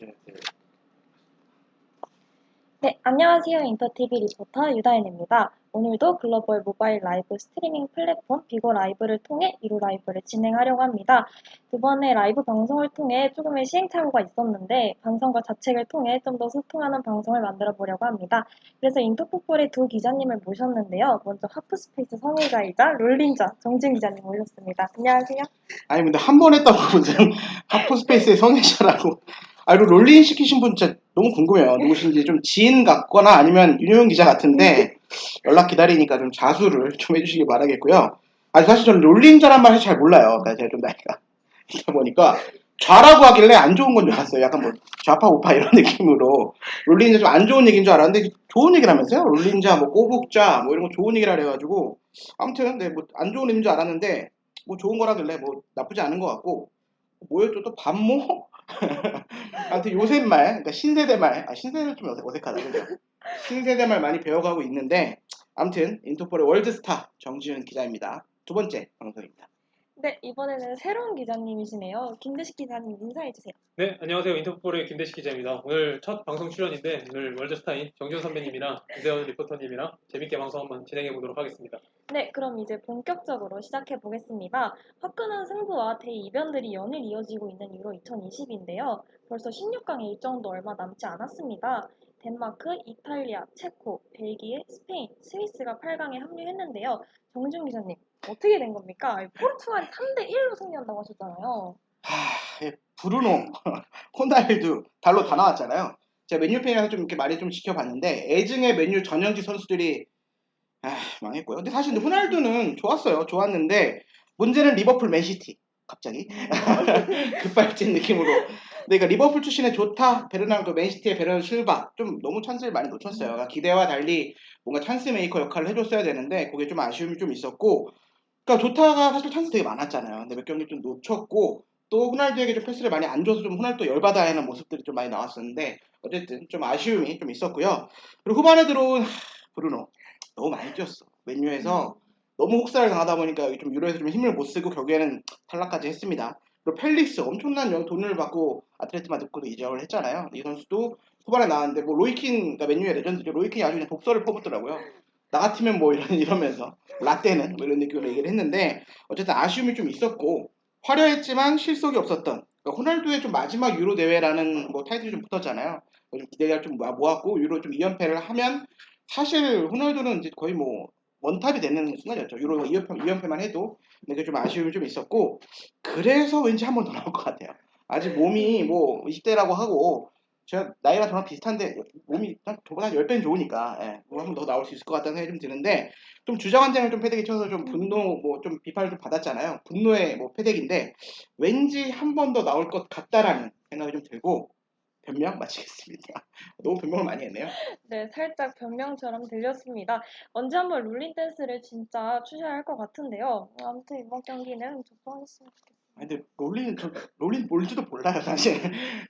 해주세요. 네, 안녕하세요. 인터TV 리포터 유다인입니다. 오늘도 글로벌 모바일 라이브 스트리밍 플랫폼 비고 라이브를 통해 1호 라이브를 진행하려고 합니다. 두 번의 라이브 방송을 통해 조금의 시행착오가 있었는데 방송과 자책을 통해 좀 더 소통하는 방송을 만들어 보려고 합니다. 그래서 인터포폴의 두 기자님을 모셨는데요. 먼저 하프스페이스 성의자이자 롤린자 정진 기자님 모셨습니다. 안녕하세요. 아니 근데 한 번 했다고 무슨 하프스페이스의 성애자라고. 아니 롤린 시키신 분 진짜 너무 궁금해요. 누구신지 좀 지인 같거나 아니면 윤효영 기자 같은데 연락 기다리니까 좀 자수를 좀 해주시기 바라겠고요. 아니 사실 저는 롤린자란 말을 잘 몰라요. 그러니까 제가 좀 나이가 있다 보니까 좌라고 하길래 안 좋은 건 줄 알았어요. 약간 뭐 좌파 우파 이런 느낌으로 롤린자 좀 안 좋은 얘기인 줄 알았는데 좋은 얘기라면서요? 롤린자 뭐 꼬북자 뭐 이런 거 좋은 얘기라 그래가지고 아무튼 네, 뭐 안 좋은 얘기인 줄 알았는데 뭐 좋은 거라길래 뭐 나쁘지 않은 것 같고 뭐였죠 또 반모? 아무튼 요새 말 그러니까 신세대 말 신세대는 좀 어색하다 그죠? 신세대 말 많이 배워가고 있는데 아무튼 인터폴의 월드스타 정지훈 기자입니다. 두 번째 방송입니다. 네, 이번에는 새로운 기자님이시네요. 김대식 기자님 인사해주세요. 네, 안녕하세요. 인터폴의 김대식 기자입니다. 오늘 첫 방송 출연인데 오늘 월드스타인 정지훈 선배님이랑 이세원 리포터님이랑 재밌게 방송 한번 진행해 보도록 하겠습니다. 네, 그럼 이제 본격적으로 시작해 보겠습니다. 화끈한 승부와 대이변들이 연일 이어지고 있는 유로 2020인데요. 벌써 16강 일정도 얼마 남지 않았습니다. 덴마크, 이탈리아, 체코, 벨기에, 스페인, 스위스가 8강에 합류했는데요. 정준 기자님, 어떻게 된 겁니까? 포르투갈이 3대1로 승리한다고 하셨잖아요. 브루노, 호날두 달로 다 나왔잖아요. 제가 맨유 팬이라서 좀 이렇게 많이 좀 지켜봤는데 애증의 맨유 전형지 선수들이 망했고요. 근데 사실 호날두는 좋았어요. 좋았는데 문제는 리버풀 맨시티 갑자기 급발진 느낌으로. 근데 그러니까 리버풀 출신의 좋다 베르나르도 맨시티의 베르나르도 실바 좀 너무 찬스를 많이 놓쳤어요. 그러니까 기대와 달리 뭔가 찬스 메이커 역할을 해줬어야 되는데 그게 좀 아쉬움이 좀 있었고. 그러니까 조타가 사실 찬스 되게 많았잖아요. 근데 몇 경기 좀 놓쳤고 또 호날두에게 좀 패스를 많이 안 줘서 좀 호날두 열받아 하는 모습들이 좀 많이 나왔었는데 어쨌든 좀 아쉬움이 좀 있었고요. 그리고 후반에 들어온 브루노 너무 많이 뛰었어. 맨유에서 너무 혹사를 당하다 보니까 좀 유로에서 좀 힘을 못 쓰고 결국에는 탈락까지 했습니다. 그리고 펠릭스 엄청난 돈을 받고 아틀레티코 마드리드로 이적을 했잖아요. 이 선수도 후반에 나왔는데 뭐 로이킨 그러니까 맨유의 레전드죠. 로이킨이 아주 그냥 독설을 퍼붓더라고요. 나 같으면 뭐 이러면서 라떼는 뭐 이런 느낌으로 얘기를 했는데 어쨌든 아쉬움이 좀 있었고 화려했지만 실속이 없었던 그러니까 호날두의 좀 마지막 유로 대회라는 뭐 타이틀이 좀 붙었잖아요. 좀 기대가 좀 모았고 유로 좀 2연패를 하면 사실 호날두는 이제 거의 뭐 원탑이 되는 순간이었죠. 유로 2연패만 해도. 근데 그게 좀 아쉬움이 좀 있었고 그래서 왠지 한 번 더 나올 것 같아요. 아직 몸이 뭐 20대라고 하고 제가 나이가 저랑 비슷한데 몸이 저보다 10배는 좋으니까 예, 뭐 한번 더 나올 수 있을 것 같다는 생각이 좀 드는데 좀 주저앉음을 좀 패대기 쳐서 좀 분노 뭐 좀 비판을 좀 받았잖아요. 분노의 뭐 패대기인데 왠지 한 번 더 나올 것 같다라는 생각이 좀 들고 변명 마치겠습니다. 너무 변명을 많이 했네요. 네, 살짝 변명처럼 들렸습니다. 언제 한번 룰링 댄스를 진짜 추셔야 할 것 같은데요. 아무튼 이번 경기는 접수하셨으면 좋겠습니다. 아니, 근데 롤린 뭔지도 몰라요 사실.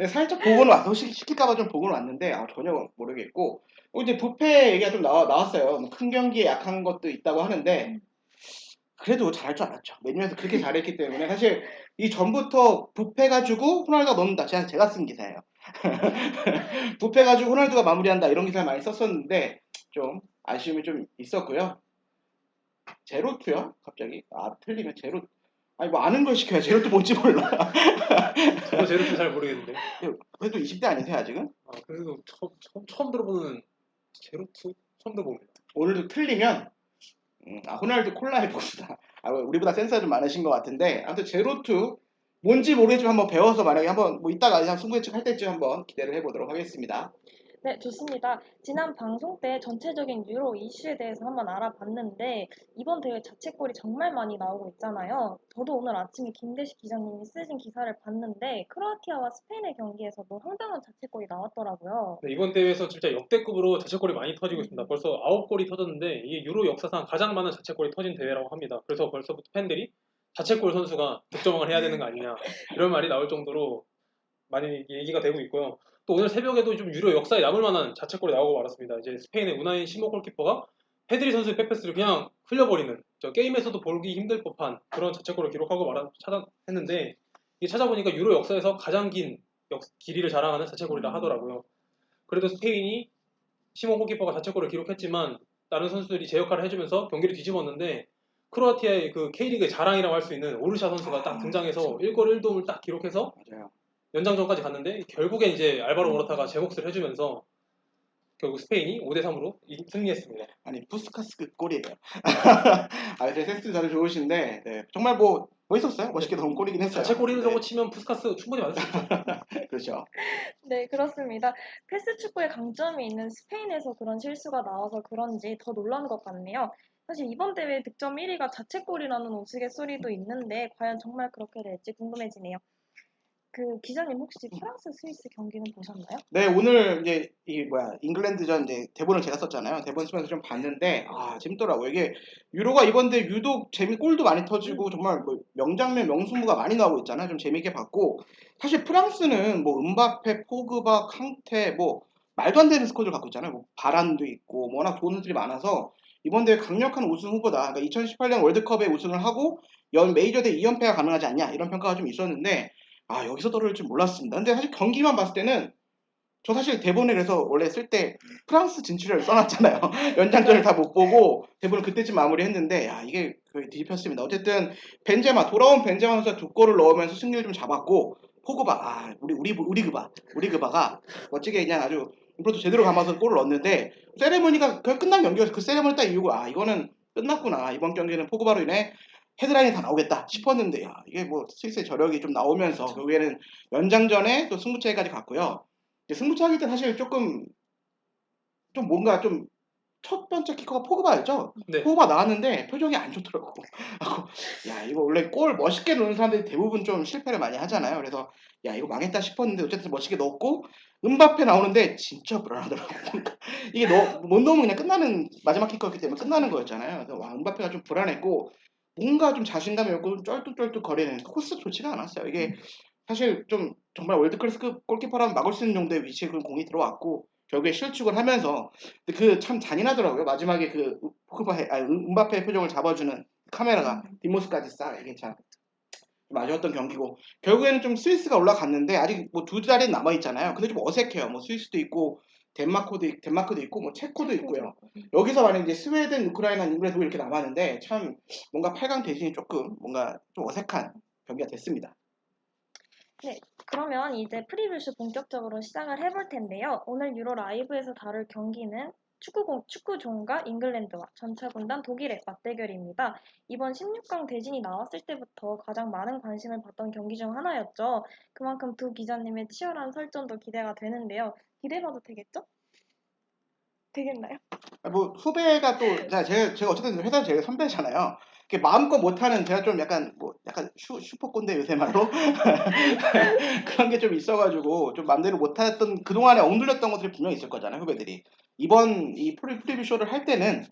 살짝 보고는 와서 시킬까봐 좀 보고는 왔는데 전혀 모르겠고 이제 부패 얘기가 좀 나왔어요. 뭐큰 경기에 약한 것도 있다고 하는데 그래도 잘할 줄 알았죠. 메뉴에서 그렇게 잘했기 때문에 사실 이 전부터 부패가지고 호날두가 넣는다. 제가 쓴 기사예요. 부패가지고 호날두가 마무리한다 이런 기사 많이 썼었는데 좀 아쉬움이 좀 있었고요. 제로투요? 갑자기? 틀리면 제로. 아니 뭐 아는 걸 시켜야 제로투 뭔지 몰라. 저도 제로투 잘 모르겠는데. 그래도 20대 아니세요 아직은? 그래도 처음 들어보는 제로투 처음 들어봅니다. 오늘도 틀리면 호날두 콜라의 보수다. 우리보다 센스가 좀 많으신 것 같은데 아무튼 제로투 뭔지 모르겠지만 한번 배워서 만약에 한번 뭐 이따가 그냥 승부 예측할 때쯤 한번 기대를 해보도록 하겠습니다. 네, 좋습니다. 지난 방송 때 전체적인 유로 이슈에 대해서 한번 알아봤는데 이번 대회 자책골이 정말 많이 나오고 있잖아요. 저도 오늘 아침에 김대식 기자님이 쓰신 기사를 봤는데 크로아티아와 스페인의 경기에서도 황당한 자책골이 나왔더라고요. 네, 이번 대회에서 진짜 역대급으로 자책골이 많이 터지고 있습니다. 벌써 9골이 터졌는데 이게 유로 역사상 가장 많은 자책골이 터진 대회라고 합니다. 그래서 벌써부터 팬들이 자책골 선수가 득점왕을 해야 되는 거 아니냐 이런 말이 나올 정도로 많이 얘기가 되고 있고요. 또 오늘 새벽에도 좀 유료 역사에 남을 만한 자책골이 나오고 말았습니다. 이제 스페인의 우나인 시모 골키퍼가 페드리 선수의 페패스를 그냥 흘려버리는 저 게임에서도 보기 힘들 법한 그런 자책골을 기록하고 했는데 이게 찾아보니까 유로 역사에서 가장 긴 길이를 자랑하는 자책골이라 하더라고요. 그래도 스페인이 시몬 골키퍼가 자책골을 기록했지만 다른 선수들이 제 역할을 해주면서 경기를 뒤집었는데 크로아티아의 그 K리그의 자랑이라고 할 수 있는 오르샤 선수가 딱 등장해서 1골 1도움을 딱 기록해서 맞아요. 연장전까지 갔는데 결국에 이제 알바로 모라타가 제 몫을 해주면서 결국 스페인이 5대3으로 승리했습니다. 아니 푸스카스급 골이에요. 아, 제 센스 다들 좋으신데 네, 정말 뭐 멋있었어요. 멋있게 넣은 골이긴 했어요. 자책골이라고 네, 치면 푸스카스 충분히 맞을 수 있죠. 그렇죠. 네, 그렇습니다. 패스 축구의 강점이 있는 스페인에서 그런 실수가 나와서 그런지 더 놀란 것 같네요. 사실 이번 대회 득점 1위가 자책골이라는 우스갯소리도 있는데 과연 정말 그렇게 될지 궁금해지네요. 그 기자님 혹시 프랑스 스위스 경기는 보셨나요? 네, 오늘 이제 잉글랜드전 이제 대본을 제가 썼잖아요. 대본 쓰면서 좀 봤는데 재밌더라고요. 이게 유로가 이번 대 유독 골도 많이 터지고 정말 뭐 명장면 명승부가 많이 나오고 있잖아요. 좀 재밌게 봤고 사실 프랑스는 뭐 음바페, 포그바, 캉테 뭐 말도 안 되는 스쿼드를 갖고 있잖아요. 뭐 바란도 있고 뭐 워낙 좋은 선수들이 많아서 이번 대회 강력한 우승 후보다. 그러니까 2018년 월드컵에 우승을 하고 연 메이저 대 2연패가 가능하지 않냐 이런 평가가 좀 있었는데 여기서 떨어질 줄 몰랐습니다. 근데 사실 경기만 봤을 때는 저 사실 대본을 그래서 원래 쓸 때 프랑스 진출을 써놨잖아요. 연장전을 다 못 보고 대본을 그때쯤 마무리했는데 이게 거의 뒤집혔습니다. 어쨌든 돌아온 벤제마 선수가 2골을 넣으면서 승리를 좀 잡았고 포그바 우리 그바가 멋지게 그냥 아주 이것도 제대로 감아서 골을 넣었는데 세레머니가 그냥 끝난 경기여서 그 세레머니 딱 이후고 이거는 끝났구나. 이번 경기는 포그바로 인해 헤드라인이 다 나오겠다 싶었는데 이게 뭐 스위스의 저력이 좀 나오면서 결국에는 연장전에 또 승부차기까지 갔고요. 승부차기 때 사실 조금 좀 뭔가 좀 첫 번째 키커가 포그바였죠. 네. 포그바 나왔는데 표정이 안 좋더라고. 야 이거 원래 골 멋있게 넣는 사람들이 대부분 좀 실패를 많이 하잖아요. 그래서 야 이거 망했다 싶었는데 어쨌든 멋있게 넣었고 음바페 나오는데 진짜 불안하더라고. 이게 못 넣으면 그냥 끝나는 마지막 키커였기 때문에 끝나는 거였잖아요. 그래서 음바페가 좀 불안했고 뭔가 좀 자신감이 없고 좀 쩔뚝쩔뚝 거리는 코스 좋지가 않았어요. 이게 사실 좀 정말 월드클래스급 골키퍼라면 막을 수 있는 정도의 위치에 그 공이 들어왔고 결국에 실축을 하면서 그 참 잔인하더라고요. 마지막에 그 음바페의 표정을 잡아주는 카메라가 뒷모습까지 싹 이게 참 아쉬웠던 경기고 결국에는 좀 스위스가 올라갔는데 아직 뭐 두 자리는 남아 있잖아요. 근데 좀 어색해요. 뭐 스위스도 있고 덴마크도 있고 뭐 체코도 있고요. 여기서 만약 이제 스웨덴, 우크라이나, 잉글랜드 이렇게 남았는데 참 뭔가 8강 대진이 조금 뭔가 좀 어색한 경기가 됐습니다. 네, 그러면 이제 프리뷰쇼 본격적으로 시작을 해볼 텐데요. 오늘 유로 라이브에서 다룰 경기는 축구종가 잉글랜드와 전차군단 독일의 맞대결입니다. 이번 16강 대진이 나왔을 때부터 가장 많은 관심을 받던 경기 중 하나였죠. 그만큼 두 기자님의 치열한 설전도 기대가 되는데요. 기대해봐도 되겠죠? 되겠나요? 뭐 후배가 또 제가 어쨌든 회사 제가 선배잖아요. 마음껏 못하는 제가 좀 약간 슈퍼 꼰대 요새 말로 그런 게 좀 있어가지고 좀 맘대로 못했던 그동안에 억눌렸던 것들이 분명히 있을 거잖아요 후배들이 이번 이 프리뷰 쇼를 할 때는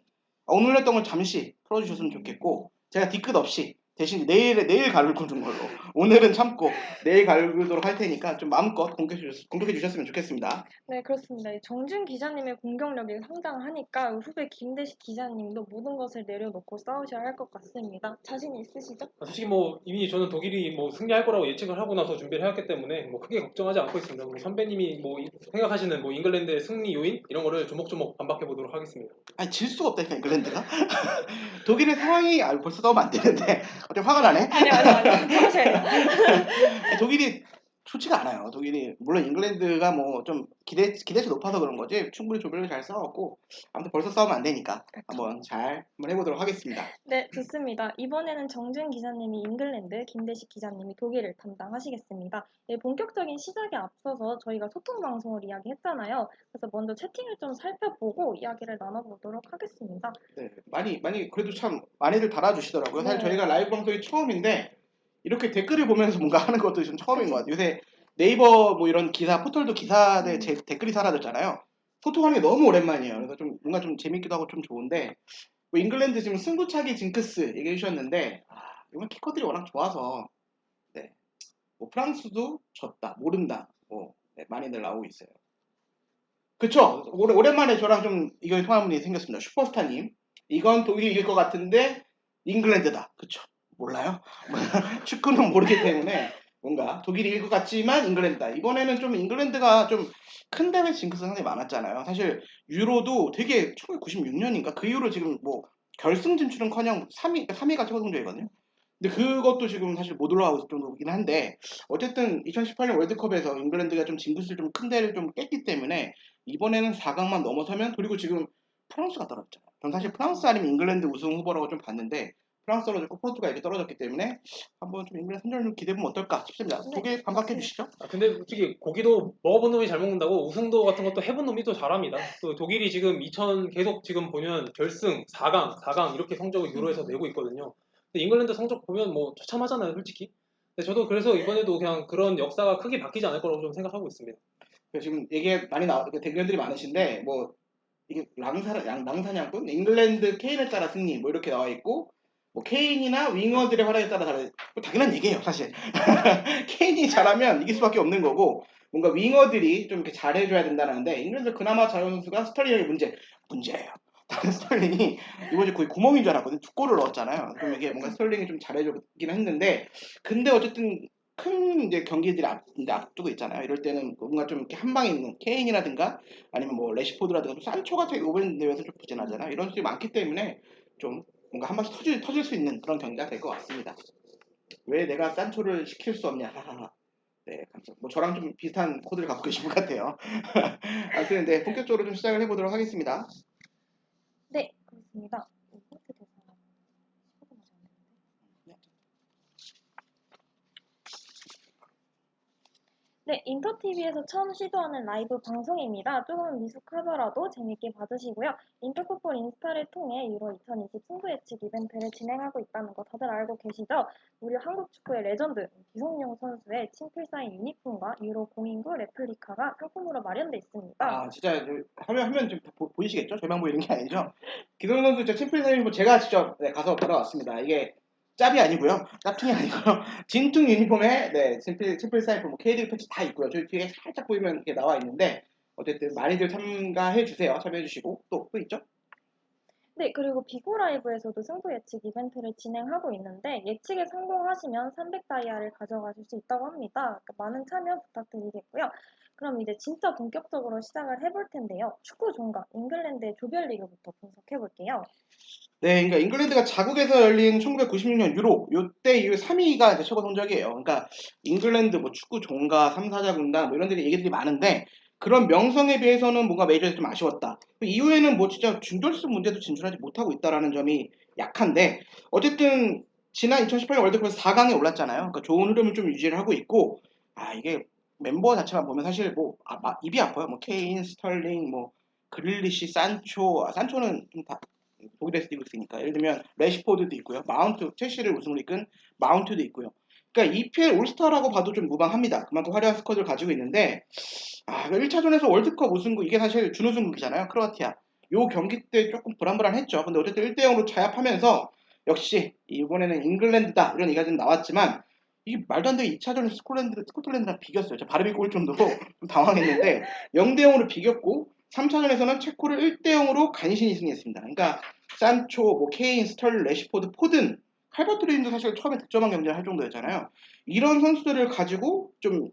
억눌렸던 걸 잠시 풀어주셨으면 좋겠고 제가 뒤끝 없이 대신 내일 가르쳐준 걸로 오늘은 참고 내일 가르도록 할 테니까 좀 마음껏 공격해 주셨으면 좋겠습니다. 네, 그렇습니다. 이 정준 기자님의 공격력이 상당하니까 후배 김대식 기자님도 모든 것을 내려놓고 싸우셔야 할 것 같습니다. 자신 있으시죠? 솔직히 뭐 이미 저는 독일이 뭐 승리할 거라고 예측을 하고 나서 준비를 해왔기 때문에 뭐 크게 걱정하지 않고 있습니다. 우리 선배님이 뭐 생각하시는 뭐 잉글랜드의 승리 요인 이런 거를 조목조목 반박해 보도록 하겠습니다. 질 수가 없다니까 잉글랜드가. 독일의 상황이 벌써 싸우면 안 되는데 갑자기 화가 나네. 아니요. 참으셔야 돼요. 독일이 좋지가 않아요. 독일이 물론 잉글랜드가 뭐 좀 기대치 높아서 그런 거지 충분히 조별로 잘 싸웠고 아무튼 벌써 싸우면 안 되니까 한번 해보도록 하겠습니다. 네, 좋습니다. 이번에는 정준 기자님이 잉글랜드, 김대식 기자님이 독일을 담당하시겠습니다. 네, 본격적인 시작에 앞서서 저희가 소통 방송을 이야기했잖아요. 그래서 먼저 채팅을 좀 살펴보고 이야기를 나눠보도록 하겠습니다. 네, 많이 그래도 참 많이들 달아주시더라고요. 사실 네. 저희가 라이브 방송이 처음인데 이렇게 댓글을 보면서 뭔가 하는 것도 좀 처음인 것 같아요. 요새 네이버 뭐 이런 포털도 기사들 댓글이 사라졌잖아요. 소통하는 게 너무 오랜만이에요. 그래서 좀 뭔가 좀 재밌기도 하고 좀 좋은데 뭐 잉글랜드 지금 승부차기 징크스 얘기해 주셨는데 이번 키커들이 워낙 좋아서 네. 뭐 프랑스도 졌다 모른다 뭐 많이들 나오고 있어요. 그쵸? 오랜만에 저랑 좀 의견이 통하는 분이 생겼습니다. 슈퍼스타님. 이건 독일이 이길 것 같은데 잉글랜드다. 그쵸? 몰라요? 축구는 모르기 때문에 뭔가 독일이 것 같지만 잉글랜드다. 이번에는 좀 잉글랜드가 좀 큰 대회 징크스가 상당히 많았잖아요. 사실 유로도 되게 1996년인가 그 이후로 지금 뭐 결승 진출은커녕 3위가 최고 성적이거든요. 근데 그것도 지금 사실 못 올라가고 있을 정도이긴 한데 어쨌든 2018년 월드컵에서 잉글랜드가 좀 징크스를 좀 큰 대를 좀 깼기 때문에 이번에는 4강만 넘어서면 그리고 지금 프랑스가 떨어졌잖아요. 전 사실 프랑스 아니면 잉글랜드 우승 후보라고 좀 봤는데 프랑스 떨어졌고 포르투갈이 떨어졌기 때문에 한번 좀 잉글랜드 선전을 기대해보면 어떨까 싶습니다. 네, 두개 반박해 맞습니다. 주시죠. 근데 솔직히 고기도 먹어본 놈이 잘 먹는다고 우승도 같은 것도 해본 놈이 또 잘합니다. 또 독일이 지금 2000 계속 지금 보면 결승, 4강 이렇게 성적을 유로에서 내고 있거든요. 근데 잉글랜드 성적 보면 뭐 처참하잖아요, 솔직히. 근데 저도 그래서 이번에도 그냥 그런 역사가 크게 바뀌지 않을 거라고 좀 생각하고 있습니다. 지금 얘기 많이 댓글들이 많으신데 뭐 이게 랑사냥꾼 잉글랜드 케인에 따라 승리 뭐 이렇게 나와 있고 뭐 케인이나 윙어들의 활약에 따라 다르 뭐 당연한 얘기예요 사실. 케인이 잘하면 이길 수밖에 없는 거고 뭔가 윙어들이 좀 이렇게 잘해줘야 된다는데 잉글랜드 그나마 잘하는 선수가 스털링의 문제예요. 다른 스털링이 이번 주 거의 구멍인 줄 알았거든. 두 골을 넣었잖아요. 그럼 이게 뭔가 스털링이 좀 잘해주긴 했는데 근데 어쨌든 큰 이제 경기들이 이제 앞두고 있잖아요. 이럴 때는 뭔가 좀 이렇게 한 방에 있는 케인이라든가 아니면 뭐 레시포드라든가 좀 산초가 되게 이번 대회에서 좀 부진하잖아요. 이런 수들이 많기 때문에 좀 뭔가 한 번씩 터질 수 있는 그런 경기가 될 것 같습니다. 왜 내가 산초를 시킬 수 없냐? 하하하. 네, 감사합니다. 뭐 저랑 좀 비슷한 코드를 갖고 계신 것 같아요. 아무튼 네, 본격적으로 좀 시작을 해보도록 하겠습니다. 네, 그렇습니다. 포인트 대사 15분 하지 않았는데. 네, 인터TV에서 처음 시도하는 라이브 방송입니다. 조금 미숙하더라도 재밌게 봐주시고요. 인터풋볼 인스타를 통해 유로 2020 승부 예측 이벤트를 진행하고 있다는 거 다들 알고 계시죠? 무려 한국 축구의 레전드 기성용 선수의 친필 사인 유니폼과 유로 공인구 레플리카가 상품으로 마련돼 있습니다. 아 진짜 화면 좀 보이시겠죠? 저희만 보이는 게 아니죠. 기성 선수 진짜 팀플 사인 뭐 제가 직접 네, 가서 받아왔습니다. 이게 짭이 아니고요. 짭퉁이 아니고요. 진퉁 유니폼에 네, 팀플 사인 뭐 K리그 패치 다 있고요. 저희 뒤에 살짝 보이면 이렇게 나와 있는데 어쨌든 많이들 참가해 주세요. 참여해 주시고 또 있죠? 네, 그리고 비고 라이브에서도 승부 예측 이벤트를 진행하고 있는데 예측에 성공하시면 300다이아를 가져가실 수 있다고 합니다. 그러니까 많은 참여 부탁드리겠고요. 그럼 이제 진짜 본격적으로 시작을 해볼 텐데요. 축구 종가 잉글랜드의 조별리그부터 분석해 볼게요. 네, 그러니까 잉글랜드가 자국에서 열린 1996년 유로 요때 이후 3위가 이제 최고 성적이에요. 그러니까 잉글랜드 뭐 축구 종가 3, 4자 군단 뭐 이런 얘기들이 많은데 그런 명성에 비해서는 뭔가 메이저에서 좀 아쉬웠다. 그 이후에는 뭐 진짜 준결승 문제도 진출하지 못하고 있다라는 점이 약한데 어쨌든 지난 2018년 월드컵에서 4강에 올랐잖아요. 그러니까 좋은 흐름을 좀 유지를 하고 있고 아 이게 멤버 자체만 보면 사실 뭐 입이 아파요. 뭐 케인, 스털링, 뭐 그릴리시, 산초는 좀다 독일에서 뛰고 있으니까 예를 들면 레시포드도 있고요. 마운트 첼시를 우승으로 이끈 마운트도 있고요. 그러니까 EPL 올스타라고 봐도 좀 무방합니다. 그만큼 화려한 스쿼드를 가지고 있는데 1차전에서 월드컵 우승국 이게 사실 준우승국이잖아요. 크로아티아. 요 경기 때 조금 불안불안했죠. 근데 어쨌든 1대0으로 자협하면서 역시 이번에는 잉글랜드다 이런 얘기가 좀 나왔지만 이게 말도 안 되게 2차전에서 스코틀랜드랑 비겼어요. 저 발음이 꼬일 정도로 좀 당황했는데 0대0으로 비겼고 3차전에서는 체코를 1대0으로 간신히 승리했습니다. 그러니까 산초, 뭐 케인, 스털, 레시포드, 포든, 칼버트 레인도 사실 처음에 득점한 경기를 할 정도였잖아요. 이런 선수들을 가지고 좀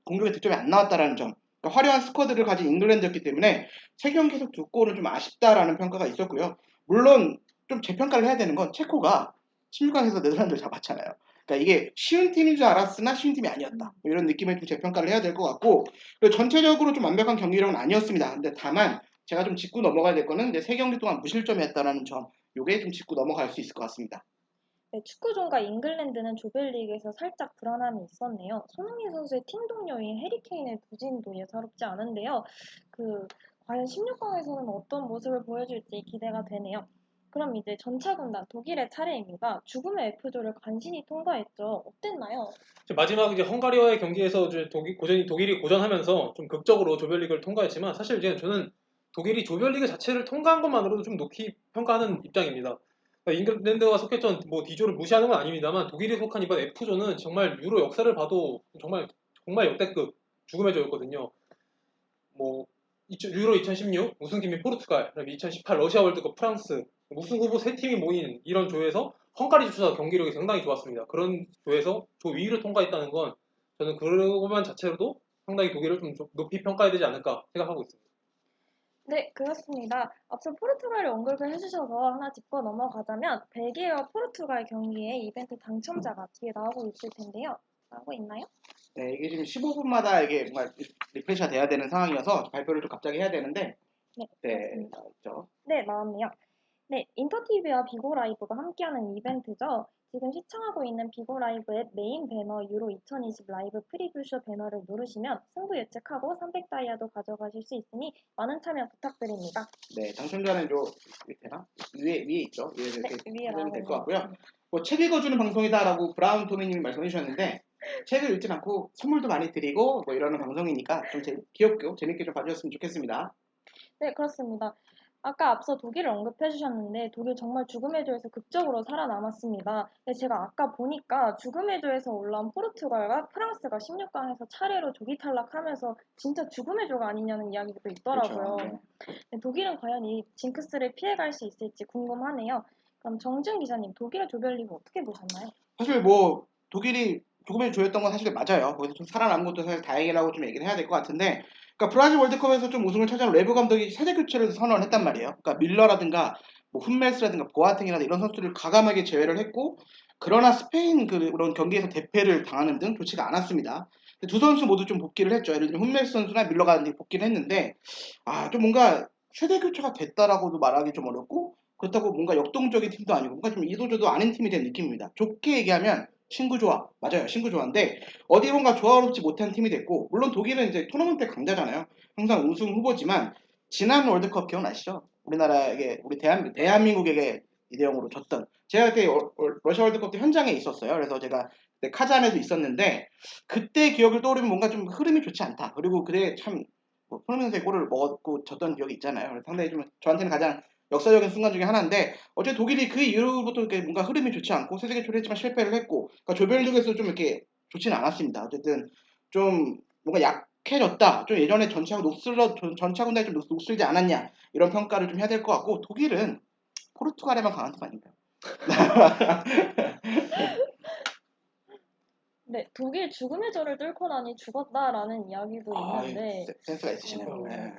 공격에 득점이 안 나왔다라는 점. 그러니까 화려한 스쿼드를 가진 잉글랜드였기 때문에 3경기에서 2골은 좀 아쉽다라는 평가가 있었고요. 물론 좀 재평가를 해야 되는 건 체코가 16강에서 네덜란드를 잡았잖아요. 그러니까 이게 쉬운 팀인 줄 알았으나 쉬운 팀이 아니었다. 뭐 이런 느낌의 좀 재평가를 해야 될 것 같고 그리고 전체적으로 좀 완벽한 경기력은 아니었습니다. 근데 다만 제가 좀 짚고 넘어가야 될 거는 이제 3경기 동안 무실점이었다라는 점. 요게 좀 짚고 넘어갈 수 있을 것 같습니다. 네, 축구 종가 잉글랜드는 조별리그에서 살짝 불안함이 있었네요. 손흥민 선수의 팀 동료인 해리 케인의 부진도 예사롭지 않은데요. 과연 16강에서는 어떤 모습을 보여줄지 기대가 되네요. 그럼 이제 전차 군단 독일의 차례입니다. 죽음의 F조를 간신히 통과했죠. 어땠나요? 마지막 이제 헝가리와의 경기에서 이제 독일이 고전하면서 좀 극적으로 조별리그를 통과했지만 사실 이제 저는 독일이 조별리그 자체를 통과한 것만으로도 좀 높이 평가하는 입장입니다. 그러니까 잉글랜드와 속했던 뭐 D조를 무시하는 건 아닙니다만 독일이 속한 이번 F조는 정말 유로 역사를 봐도 정말 역대급 죽음의 조였거든요. 뭐 유로 2016 우승팀인 포르투갈, 그다음에 2018 러시아 월드컵 프랑스, 우승 후보 세 팀이 모인 이런 조에서 헝가리조차 경기력이 상당히 좋았습니다. 그런 조에서 조 2위를 통과했다는 건 저는 그것만 자체로도 상당히 독일을 좀 높이 평가해야 되지 않을까 생각하고 있습니다. 네, 그렇습니다. 앞서 포르투갈을 언급을 해주셔서 하나 짚고 넘어가자면 벨기에와 포르투갈 경기에 이벤트 당첨자가 뒤에 나오고 있을 텐데요. 나오고 있나요? 네, 이게 지금 15분마다 이게 뭔가 리프레시가 돼야 되는 상황이어서 발표를 좀 갑자기 해야 되는데, 네, 네, 그렇습니다. 나왔죠. 네, 나왔네요. 네, 인터티비와 비고 라이브가 함께하는 이벤트죠. 지금 시청하고 있는 비고 라이브의 메인 배너 유로 2020 라이브 프리뷰쇼 배너를 누르시면 승부 예측하고 300다이아도 가져가실 수 있으니 많은 참여 부탁드립니다. 네, 당첨자는 요 밑에나 위에 있죠. 위에 이렇게 네, 위에 하면 나오고 될 있는 것 같고요. 것 같습니다. 뭐 책 읽어주는 방송이다라고 브라운 토미님이 말씀해 주셨는데 책을 읽진 않고 선물도 많이 드리고 뭐 이러는 방송이니까 좀 귀엽고 재밌게 좀 봐주셨으면 좋겠습니다. 네, 그렇습니다. 아까 앞서 독일을 언급해 주셨는데 독일 정말 죽음의 조에서 극적으로 살아남았습니다. 근데 제가 아까 보니까 죽음의 조에서 올라온 포르투갈과 프랑스가 16강에서 차례로 조기 탈락하면서 진짜 죽음의 조가 아니냐는 이야기도 그렇죠. 있더라고요. 네. 네, 독일은 과연 이 징크스를 피해갈 수 있을지 궁금하네요. 그럼 정준 기자님, 독일의 조별리그 어떻게 보셨나요? 사실 뭐 독일이 조금의 조였던 건 사실 맞아요. 거기서 좀 살아남은 것도 사실 다행이라고 좀 얘기를 해야 될 것 같은데, 그러니까 브라질 월드컵에서 좀 우승을 차지한 레브 감독이 세대 교체를 선언을 했단 말이에요. 그러니까 밀러라든가 뭐 훈멜스라든가 보아탱이라든가 이런 선수들을 과감하게 제외를 했고, 그러나 스페인 그런 경기에서 대패를 당하는 등 좋지가 않았습니다. 근데 두 선수 모두 좀 복귀를 했죠. 예를 들면 훈멜스 선수나 밀러가 이제 복귀를 했는데, 좀 뭔가 세대 교체가 됐다라고도 말하기 좀 어렵고, 그렇다고 뭔가 역동적인 팀도 아니고 뭔가 좀 이도저도 아닌 팀이 된 느낌입니다. 좋게 얘기하면 친구 조화. 맞아요. 친구 조화인데 어디론가 조화롭지 못한 팀이 됐고, 물론 독일은 이제 토너먼트 강자잖아요. 항상 우승 후보지만 지난 월드컵 기억나시죠? 우리나라에게 우리 대한민국에게 2대0으로 졌던, 제가 그때 러시아 월드컵 때 현장에 있었어요. 그래서 제가 그때 카잔에도 있었는데 그때 기억을 떠올리면 뭔가 좀 흐름이 좋지 않다. 그리고 그때 참 토너먼트에 골을 먹고 졌던 기억이 있잖아요. 그래서 상당히 좀 저한테는 가장 역사적인 순간 중에 하나인데, 어제 독일이 그 이후부터 이렇게 뭔가 흐름이 좋지 않고 세계 초를 했지만 실패를 했고, 그러니까 조별리그에서 좀 이렇게 좋지는 않았습니다. 어쨌든 좀 뭔가 약해졌다. 좀 예전에 전차군단이 좀 녹슬지 않았냐 이런 평가를 좀 해야 될 것 같고, 독일은 포르투갈에만 강한 팀 아닌가요? 네, 독일 죽음의 조를 뚫고 나니 죽었다라는 이야기도 있는데 센스가 있으시네요. 어, 네.